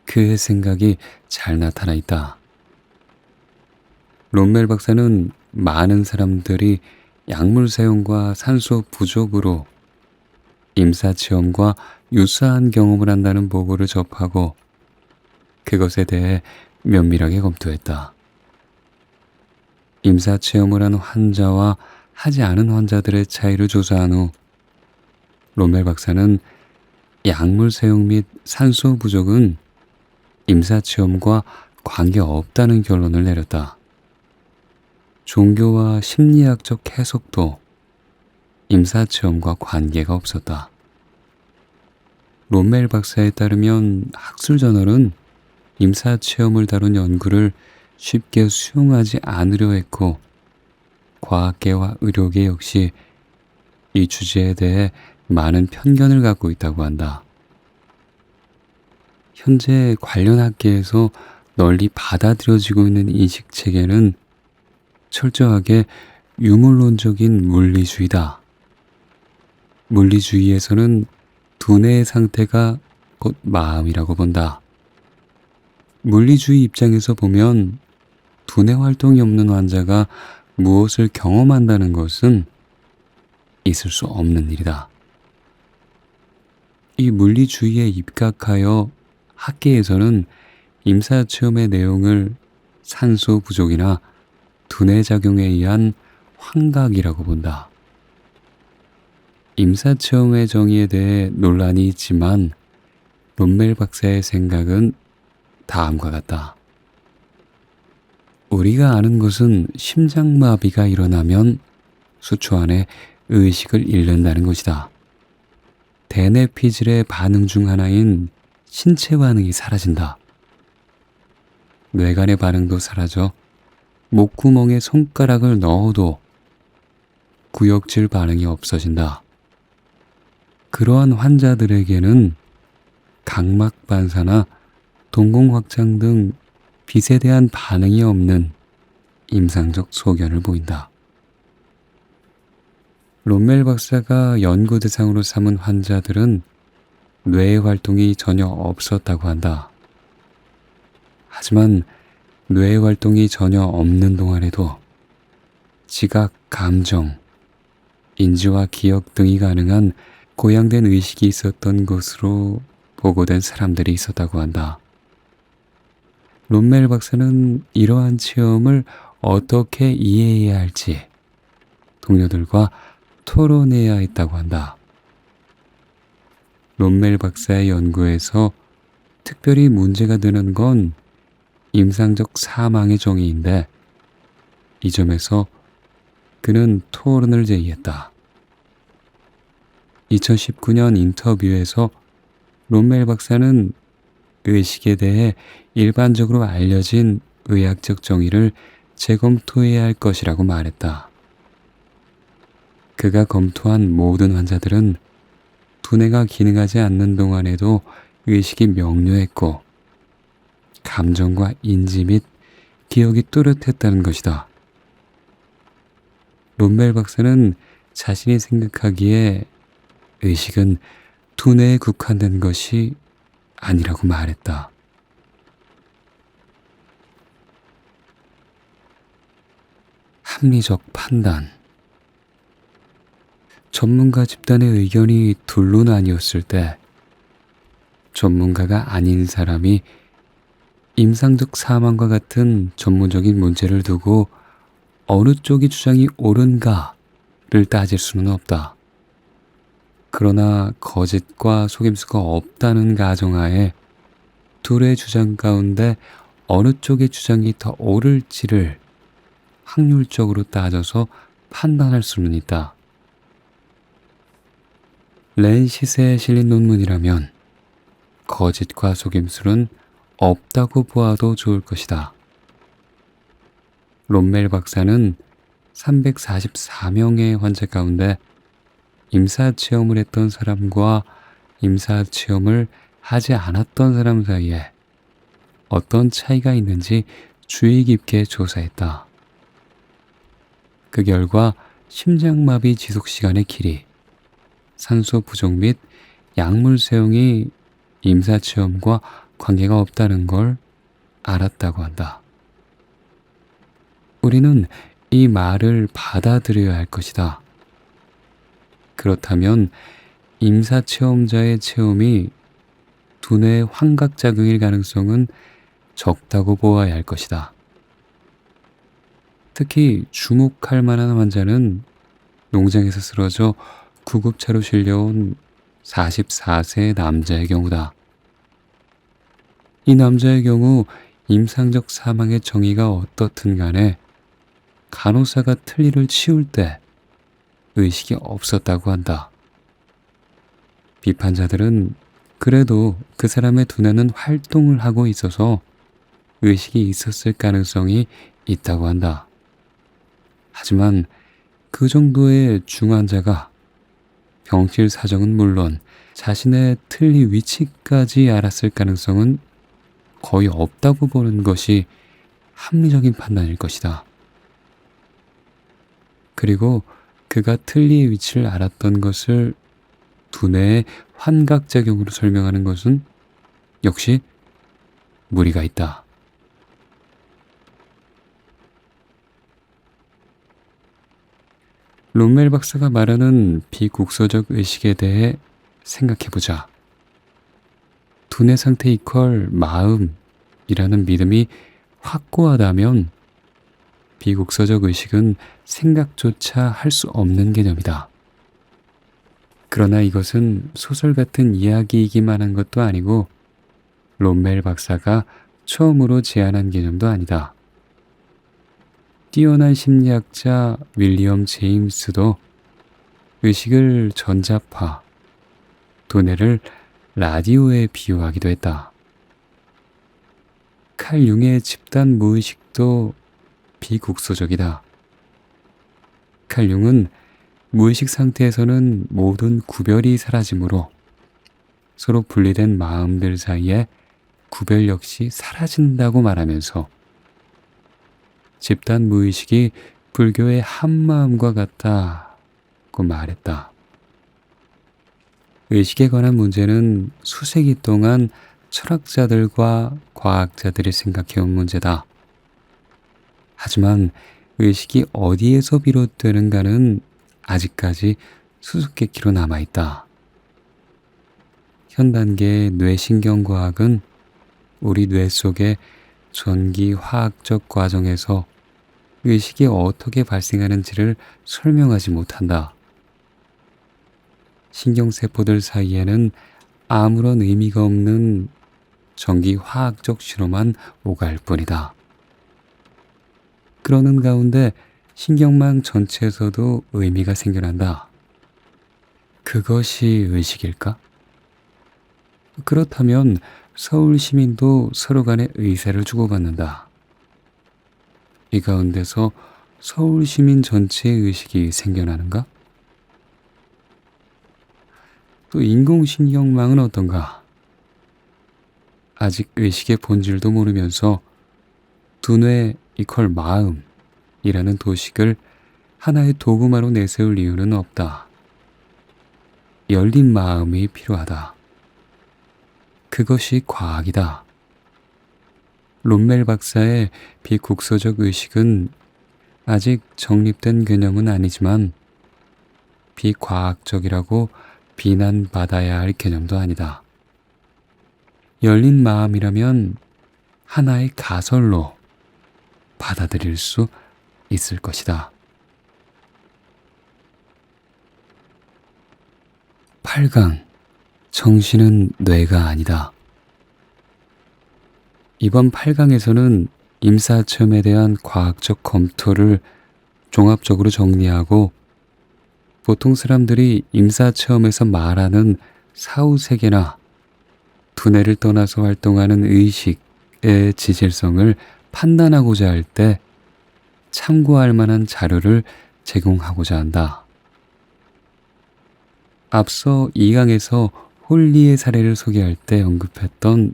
그의 생각이 잘 나타나 있다. 롬멜 박사는 많은 사람들이 약물 사용과 산소 부족으로 임사체험과 유사한 경험을 한다는 보고를 접하고 그것에 대해 면밀하게 검토했다. 임사체험을 한 환자와 하지 않은 환자들의 차이를 조사한 후 롬멜 박사는 약물 사용 및 산소 부족은 임사체험과 관계없다는 결론을 내렸다. 종교와 심리학적 해석도 임사체험과 관계가 없었다. 롬멜 박사에 따르면 학술저널은 임사체험을 다룬 연구를 쉽게 수용하지 않으려 했고 과학계와 의료계 역시 이 주제에 대해 많은 편견을 갖고 있다고 한다. 현재 관련 학계에서 널리 받아들여지고 있는 인식체계는 철저하게 유물론적인 물리주의다. 물리주의에서는 두뇌의 상태가 곧 마음이라고 본다. 물리주의 입장에서 보면 두뇌 활동이 없는 환자가 무엇을 경험한다는 것은 있을 수 없는 일이다. 이 물리주의에 입각하여 학계에서는 임사체험의 내용을 산소 부족이나 두뇌 작용에 의한 환각이라고 본다. 임사체험의 정의에 대해 논란이 있지만 롬멜 박사의 생각은 다음과 같다. 우리가 아는 것은 심장마비가 일어나면 수초 안에 의식을 잃는다는 것이다. 대뇌피질의 반응 중 하나인 신체 반응이 사라진다. 뇌간의 반응도 사라져 목구멍에 손가락을 넣어도 구역질 반응이 없어진다. 그러한 환자들에게는 각막 반사나 동공 확장 등 빛에 대한 반응이 없는 임상적 소견을 보인다. 롬멜 박사가 연구 대상으로 삼은 환자들은 뇌의 활동이 전혀 없었다고 한다. 하지만 뇌의 활동이 전혀 없는 동안에도 지각, 감정, 인지와 기억 등이 가능한 고양된 의식이 있었던 것으로 보고된 사람들이 있었다고 한다. 롬멜 박사는 이러한 체험을 어떻게 이해해야 할지 동료들과 토론해야 했다고 한다. 롬멜 박사의 연구에서 특별히 문제가 되는 건 임상적 사망의 정의인데 이 점에서 그는 토론을 제기했다. 2019년 인터뷰에서 롬멜 박사는 의식에 대해 일반적으로 알려진 의학적 정의를 재검토해야 할 것이라고 말했다. 그가 검토한 모든 환자들은 두뇌가 기능하지 않는 동안에도 의식이 명료했고 감정과 인지 및 기억이 또렷했다는 것이다. 롬멜 박사는 자신이 생각하기에 의식은 두뇌에 국한된 것이 아니라고 말했다. 합리적 판단. 전문가 집단의 의견이 둘로 나뉘었을 때 전문가가 아닌 사람이 임상적 사망과 같은 전문적인 문제를 두고 어느 쪽이 주장이 옳은가를 따질 수는 없다. 그러나 거짓과 속임수가 없다는 가정하에 둘의 주장 가운데 어느 쪽의 주장이 더 옳을지를 확률적으로 따져서 판단할 수는 있다. 렌시스에 실린 논문이라면 거짓과 속임수는 없다고 보아도 좋을 것이다. 롬멜 박사는 344명의 환자 가운데 임사체험을 했던 사람과 임사체험을 하지 않았던 사람 사이에 어떤 차이가 있는지 주의 깊게 조사했다. 그 결과 심장마비 지속시간의 길이, 산소 부족 및 약물 사용이 임사체험과 관계가 없다는 걸 알았다고 한다. 우리는 이 말을 받아들여야 할 것이다. 그렇다면 임사체험자의 체험이 두뇌의 환각작용일 가능성은 적다고 보아야 할 것이다. 특히 주목할 만한 환자는 농장에서 쓰러져 구급차로 실려온 44세 남자의 경우다. 이 남자의 경우 임상적 사망의 정의가 어떻든 간에 간호사가 틀니를 치울 때 의식이 없었다고 한다. 비판자들은 그래도 그 사람의 두뇌는 활동을 하고 있어서 의식이 있었을 가능성이 있다고 한다. 하지만 그 정도의 중환자가 병실 사정은 물론 자신의 틀니 위치까지 알았을 가능성은 거의 없다고 보는 것이 합리적인 판단일 것이다. 그리고 그가 틀니의 위치를 알았던 것을 두뇌의 환각작용으로 설명하는 것은 역시 무리가 있다. 롬멜 박사가 말하는 비국소적 의식에 대해 생각해보자. 두뇌 상태 이퀄 마음이라는 믿음이 확고하다면 비국소적 의식은 생각조차 할 수 없는 개념이다. 그러나 이것은 소설 같은 이야기이기만 한 것도 아니고 롬멜 박사가 처음으로 제안한 개념도 아니다. 뛰어난 심리학자 윌리엄 제임스도 의식을 전자파, 두뇌를 라디오에 비유하기도 했다. 칼 융의 집단 무의식도 비국소적이다. 칼 융은 무의식 상태에서는 모든 구별이 사라지므로 서로 분리된 마음들 사이에 구별 역시 사라진다고 말하면서 집단 무의식이 불교의 한마음과 같다고 말했다. 의식에 관한 문제는 수세기 동안 철학자들과 과학자들이 생각해온 문제다. 하지만 의식이 어디에서 비롯되는가는 아직까지 수수께끼로 남아있다. 현 단계의 뇌신경과학은 우리 뇌 속의 전기화학적 과정에서 의식이 어떻게 발생하는지를 설명하지 못한다. 신경세포들 사이에는 아무런 의미가 없는 전기화학적 신호만 오갈 뿐이다. 그러는 가운데 신경망 전체에서도 의미가 생겨난다. 그것이 의식일까? 그렇다면 서울 시민도 서로 간에 의사를 주고받는다. 이 가운데서 서울 시민 전체의 의식이 생겨나는가? 또 인공신경망은 어떤가? 아직 의식의 본질도 모르면서 두뇌 이퀄 마음이라는 도식을 하나의 도구마로 내세울 이유는 없다. 열린 마음이 필요하다. 그것이 과학이다. 롬멜 박사의 비국소적 의식은 아직 정립된 개념은 아니지만 비과학적이라고 비난받아야 할 개념도 아니다. 열린 마음이라면 하나의 가설로 받아들일 수 있을 것이다. 8강 정신은 뇌가 아니다. 이번 8강에서는 임사체험에 대한 과학적 검토를 종합적으로 정리하고 보통 사람들이 임사체험에서 말하는 사후세계나 두뇌를 떠나서 활동하는 의식의 지질성을 판단하고자 할 때 참고할 만한 자료를 제공하고자 한다. 앞서 2강에서 홀리의 사례를 소개할 때 언급했던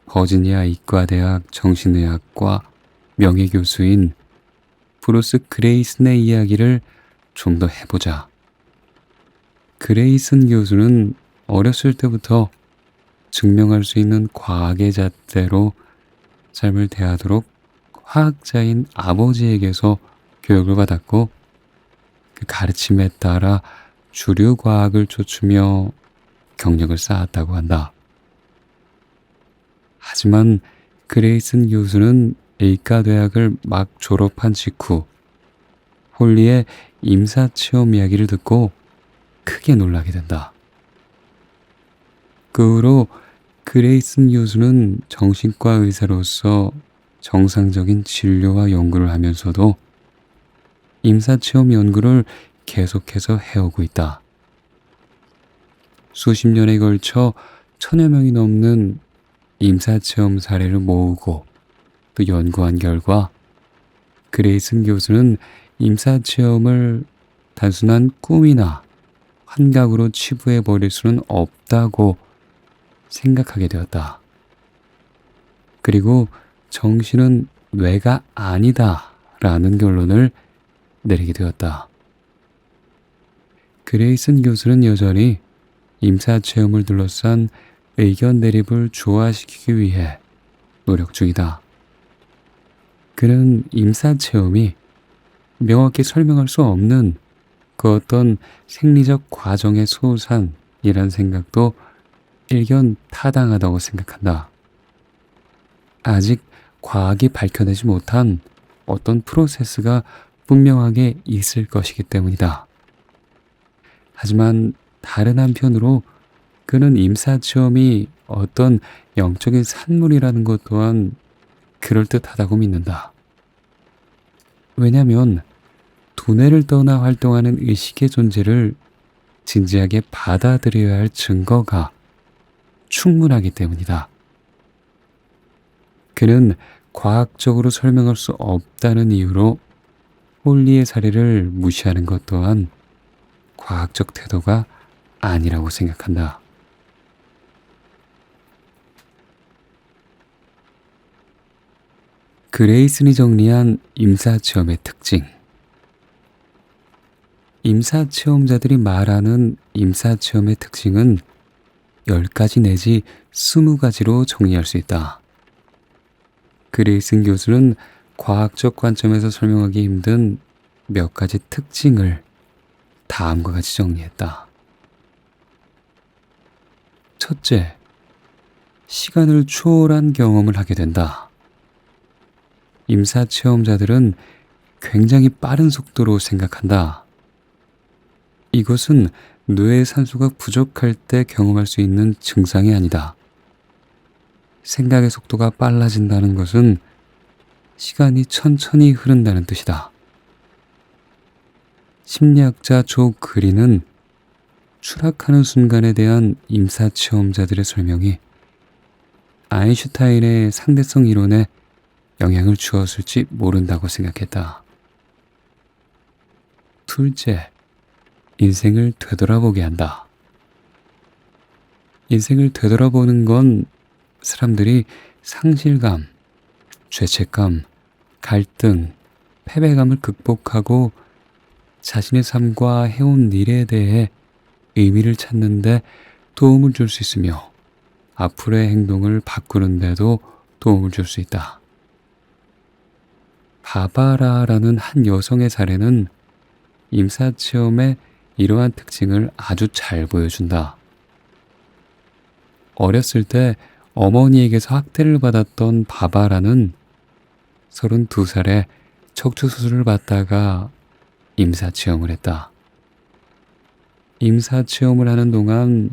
버지니아 이과대학 정신의학과 명예교수인 브루스 그레이슨의 이야기를 좀 더 해보자. 그레이슨 교수는 어렸을 때부터 증명할 수 있는 과학의 잣대로 삶을 대하도록 화학자인 아버지에게서 교육을 받았고, 그 가르침에 따라 주류 과학을 좇으며 경력을 쌓았다고 한다. 하지만 그레이슨 교수는 의과대학을 막 졸업한 직후 홀리의 임사체험 이야기를 듣고 크게 놀라게 된다. 그 후로 그레이슨 교수는 정신과 의사로서 정상적인 진료와 연구를 하면서도 임사체험 연구를 계속해서 해오고 있다. 수십 년에 걸쳐 1000여 명이 넘는 임사체험 사례를 모으고 또 연구한 결과, 그레이슨 교수는 임사체험을 단순한 꿈이나 환각으로 치부해 버릴 수는 없다고 생각하게 되었다. 그리고 정신은 뇌가 아니다 라는 결론을 내리게 되었다. 그레이슨 교수는 여전히 임사체험을 둘러싼 의견 대립을 조화시키기 위해 노력 중이다. 그는 임사체험이 명확히 설명할 수 없는 그 어떤 생리적 과정의 소산이란 생각도 일견 타당하다고 생각한다. 아직 과학이 밝혀내지 못한 어떤 프로세스가 분명하게 있을 것이기 때문이다. 하지만 다른 한편으로 그는 임사체험이 어떤 영적인 산물이라는 것 또한 그럴듯하다고 믿는다. 왜냐하면 두뇌를 떠나 활동하는 의식의 존재를 진지하게 받아들여야 할 증거가 충분하기 때문이다. 그는 과학적으로 설명할 수 없다는 이유로 홀리의 사례를 무시하는 것 또한 과학적 태도가 아니라고 생각한다. 그레이슨이 정리한 임사체험의 특징. 임사체험자들이 말하는 임사체험의 특징은 10가지 내지 20가지로 정리할 수 있다. 그레이슨 교수는 과학적 관점에서 설명하기 힘든 몇 가지 특징을 다음과 같이 정리했다. 첫째, 시간을 초월한 경험을 하게 된다. 임사체험자들은 굉장히 빠른 속도로 생각한다. 이것은 뇌의 산소가 부족할 때 경험할 수 있는 증상이 아니다. 생각의 속도가 빨라진다는 것은 시간이 천천히 흐른다는 뜻이다. 심리학자 조 그린은 추락하는 순간에 대한 임사체험자들의 설명이 아인슈타인의 상대성 이론에 영향을 주었을지 모른다고 생각했다. 둘째, 인생을 되돌아보게 한다. 인생을 되돌아보는 건 사람들이 상실감, 죄책감, 갈등, 패배감을 극복하고 자신의 삶과 해온 일에 대해 의미를 찾는데 도움을 줄 수 있으며 앞으로의 행동을 바꾸는 데도 도움을 줄 수 있다. 바바라라는 한 여성의 사례는 임사체험의 이러한 특징을 아주 잘 보여준다. 어렸을 때 어머니에게서 학대를 받았던 바바라는 32살에 척추수술을 받다가 임사체험을 했다. 임사체험을 하는 동안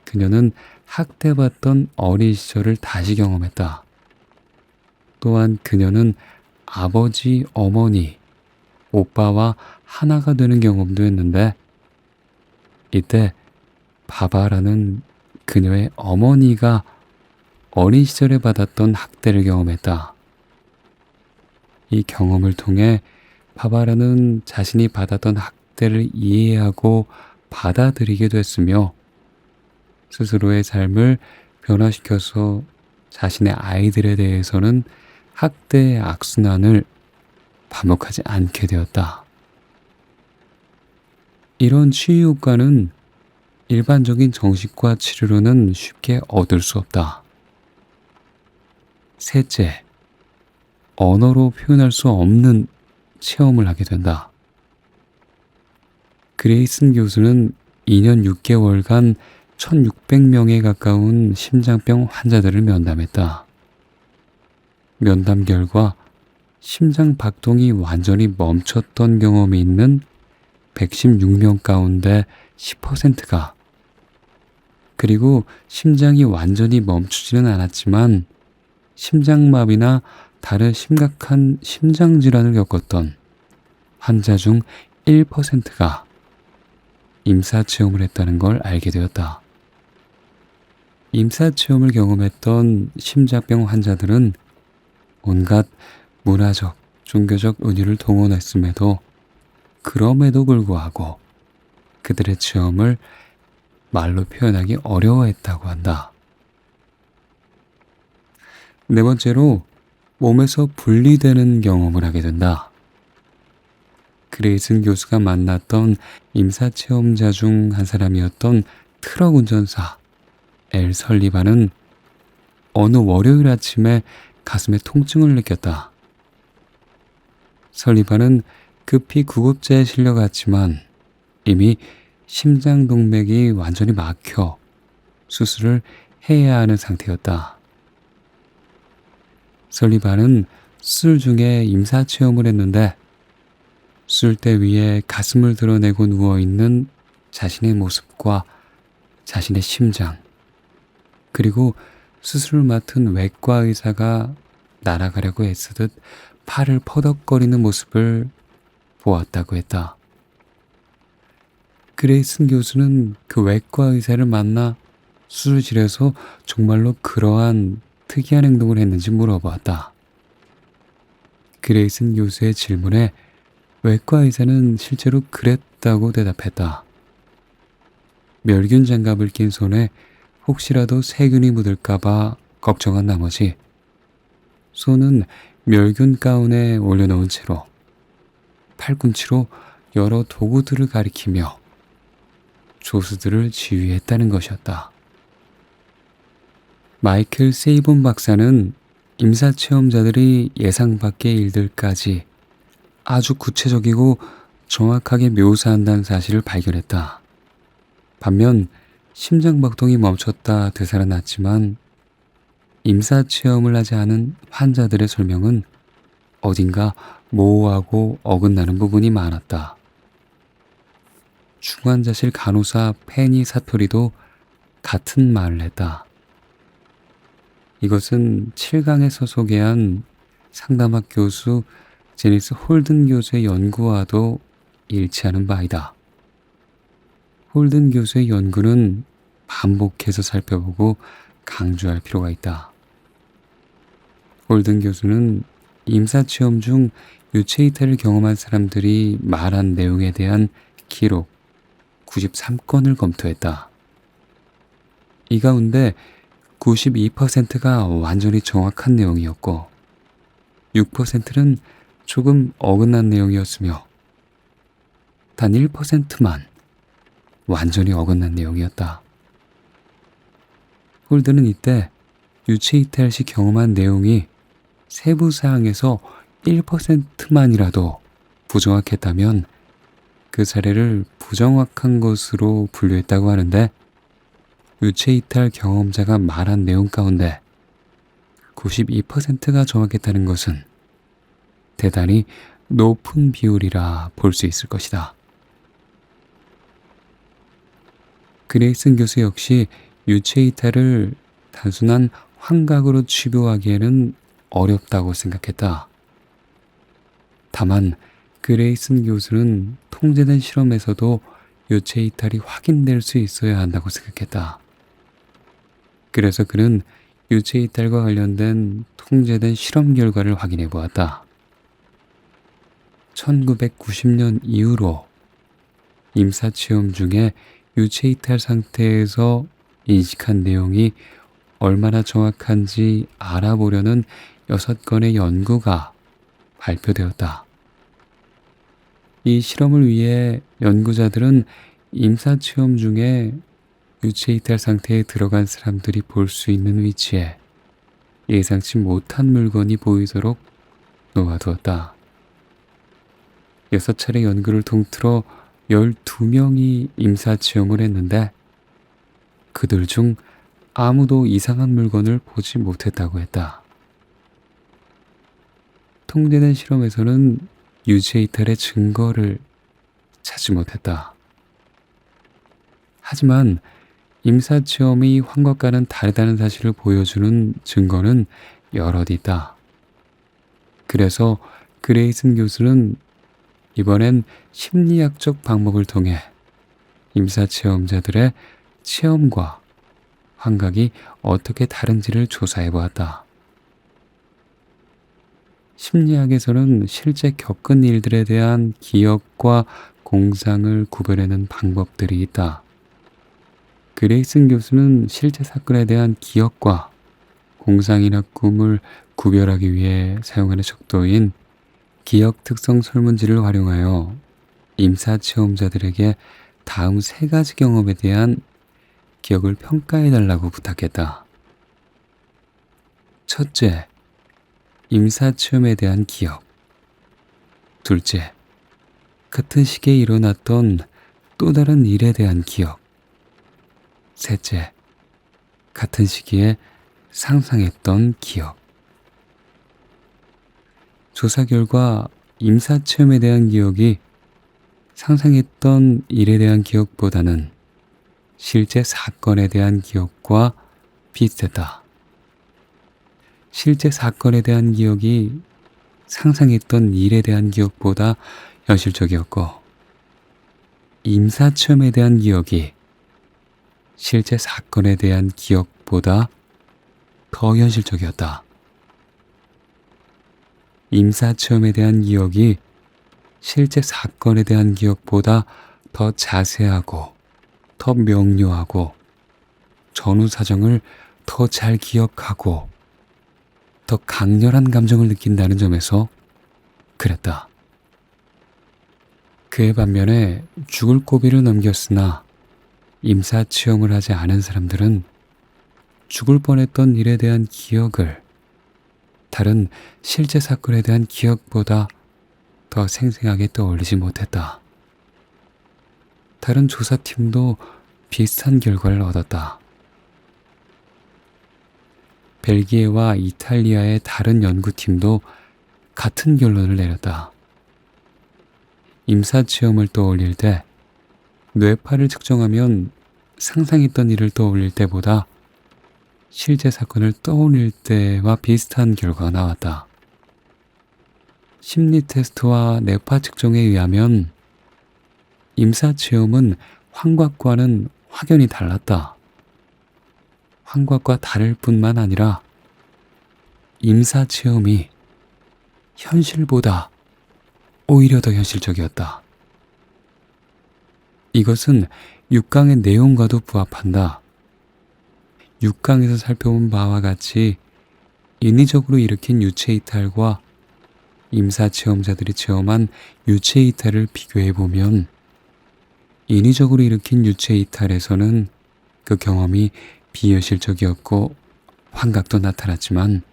그녀는 학대받던 어린 시절을 다시 경험했다. 또한 그녀는 아버지, 어머니, 오빠와 하나가 되는 경험도 했는데, 이때 바바라는 그녀의 어머니가 어린 시절에 받았던 학대를 경험했다. 이 경험을 통해 바바라는 자신이 받았던 학대를 이해하고 받아들이게 됐으며 스스로의 삶을 변화시켜서 자신의 아이들에 대해서는 학대의 악순환을 반복하지 않게 되었다. 이런 치유 효과는 일반적인 정신과 치료로는 쉽게 얻을 수 없다. 셋째, 언어로 표현할 수 없는 체험을 하게 된다. 그레이슨 교수는 2년 6개월간 1600명에 가까운 심장병 환자들을 면담했다. 면담 결과 심장 박동이 완전히 멈췄던 경험이 있는 116명 가운데 10%가, 그리고 심장이 완전히 멈추지는 않았지만 심장마비나 다른 심각한 심장질환을 겪었던 환자 중 1%가 임사체험을 했다는 걸 알게 되었다. 임사체험을 경험했던 심장병 환자들은 온갖 문화적, 종교적 은유를 동원했음에도 그럼에도 불구하고 그들의 체험을 말로 표현하기 어려워했다고 한다. 네 번째로, 몸에서 분리되는 경험을 하게 된다. 그레이슨 교수가 만났던 임사체험자 중 한 사람이었던 트럭 운전사 엘 설리반은 어느 월요일 아침에 가슴에 통증을 느꼈다. 설리반은 급히 구급차에 실려갔지만 이미 심장동맥이 완전히 막혀 수술을 해야 하는 상태였다. 설리반은 수술 중에 임사체험을 했는데 수술대 위에 가슴을 드러내고 누워있는 자신의 모습과 자신의 심장, 그리고 수술을 맡은 외과 의사가 날아가려고 애쓰듯 팔을 퍼덕거리는 모습을 보았다고 했다. 그레이슨 교수는 그 외과 의사를 만나 수술실에서 정말로 그러한 특이한 행동을 했는지 물어보았다. 그레이슨 교수의 질문에 외과 의사는 실제로 그랬다고 대답했다. 멸균 장갑을 낀 손에 혹시라도 세균이 묻을까봐 걱정한 나머지 손은 멸균 가운에 올려놓은 채로 팔꿈치로 여러 도구들을 가리키며 조수들을 지휘했다는 것이었다. 마이클 세이본 박사는 임사체험자들이 예상 밖의 일들까지 아주 구체적이고 정확하게 묘사한다는 사실을 발견했다. 반면 심장박동이 멈췄다 되살아났지만 임사체험을 하지 않은 환자들의 설명은 어딘가 모호하고 어긋나는 부분이 많았다. 중환자실 간호사 페니 사토리도 같은 말을 했다. 이것은 7강에서 소개한 상담학 교수 제니스 홀든 교수의 연구와도 일치하는 바이다. 홀든 교수의 연구는 반복해서 살펴보고 강조할 필요가 있다. 홀든 교수는 임사체험 중 유체이탈을 경험한 사람들이 말한 내용에 대한 기록 93건을 검토했다. 이 가운데 92%가 완전히 정확한 내용이었고 6%는 조금 어긋난 내용이었으며 단 1%만 완전히 어긋난 내용이었다. 홀드는 이때 유체이탈 시 경험한 내용이 세부 사항에서 1%만이라도 부정확했다면 그 사례를 부정확한 것으로 분류했다고 하는데, 유체이탈 경험자가 말한 내용 가운데 92%가 정확했다는 것은 대단히 높은 비율이라 볼 수 있을 것이다. 그레이슨 교수 역시 유체이탈을 단순한 환각으로 치부하기에는 어렵다고 생각했다. 다만 그레이슨 교수는 통제된 실험에서도 유체이탈이 확인될 수 있어야 한다고 생각했다. 그래서 그는 유체이탈과 관련된 통제된 실험 결과를 확인해 보았다. 1990년 이후로 임사체험 중에 유체이탈 상태에서 인식한 내용이 얼마나 정확한지 알아보려는 6건의 연구가 발표되었다. 이 실험을 위해 연구자들은 임사체험 중에 유체이탈 상태에 들어간 사람들이 볼 수 있는 위치에 예상치 못한 물건이 보이도록 놓아두었다. 6차례 연구를 통틀어 12명이 임사체험을 했는데 그들 중 아무도 이상한 물건을 보지 못했다고 했다. 통제된 실험에서는 유체이탈의 증거를 찾지 못했다. 하지만 임사체험이 환각과는 다르다는 사실을 보여주는 증거는 여럿 있다. 그래서 그레이슨 교수는 이번엔 심리학적 방법을 통해 임사체험자들의 체험과 환각이 어떻게 다른지를 조사해 보았다. 심리학에서는 실제 겪은 일들에 대한 기억과 공상을 구별하는 방법들이 있다. 그레이슨 교수는 실제 사건에 대한 기억과 공상이나 꿈을 구별하기 위해 사용하는 척도인 기억 특성 설문지를 활용하여 임사 체험자들에게 다음 3가지 경험에 대한 기억을 평가해 달라고 부탁했다. 첫째, 임사 체험에 대한 기억. 둘째, 같은 시기에 일어났던 또 다른 일에 대한 기억. 셋째, 같은 시기에 상상했던 기억. 조사 결과 임사체험에 대한 기억이 상상했던 일에 대한 기억보다는 실제 사건에 대한 기억과 비슷했다. 실제 사건에 대한 기억이 상상했던 일에 대한 기억보다 현실적이었고, 임사체험에 대한 기억이 실제 사건에 대한 기억보다 더 현실적이었다. 임사체험에 대한 기억이 실제 사건에 대한 기억보다 더 자세하고 더 명료하고 전후 사정을 더 잘 기억하고 더 강렬한 감정을 느낀다는 점에서 그랬다. 그에 반면에 죽을 고비를 넘겼으나 임사체험을 하지 않은 사람들은 죽을 뻔했던 일에 대한 기억을 다른 실제 사건에 대한 기억보다 더 생생하게 떠올리지 못했다. 다른 조사팀도 비슷한 결과를 얻었다. 벨기에와 이탈리아의 다른 연구팀도 같은 결론을 내렸다. 임사체험을 떠올릴 때 뇌파를 측정하면 상상했던 일을 떠올릴 때보다 실제 사건을 떠올릴 때와 비슷한 결과가 나왔다. 심리 테스트와 뇌파 측정에 의하면 임사체험은 환각과는 확연히 달랐다. 환각과 다를 뿐만 아니라 임사체험이 현실보다 오히려 더 현실적이었다. 이것은 6강의 내용과도 부합한다. 6강에서 살펴본 바와 같이 인위적으로 일으킨 유체이탈과 임사체험자들이 체험한 유체이탈을 비교해보면 인위적으로 일으킨 유체이탈에서는 그 경험이 비현실적이었고 환각도 나타났지만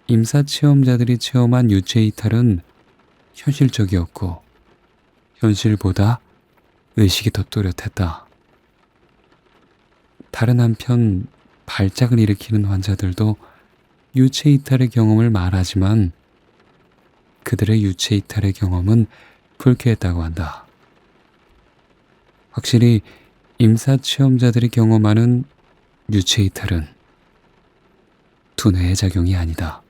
임사체험자들이 체험한 유체이탈은 현실적이었고 현실보다 의식이 더 또렷했다. 다른 한편 발작을 일으키는 환자들도 유체이탈의 경험을 말하지만 그들의 유체이탈의 경험은 불쾌했다고 한다. 확실히 임사체험자들이 경험하는 유체이탈은 두뇌의 작용이 아니다.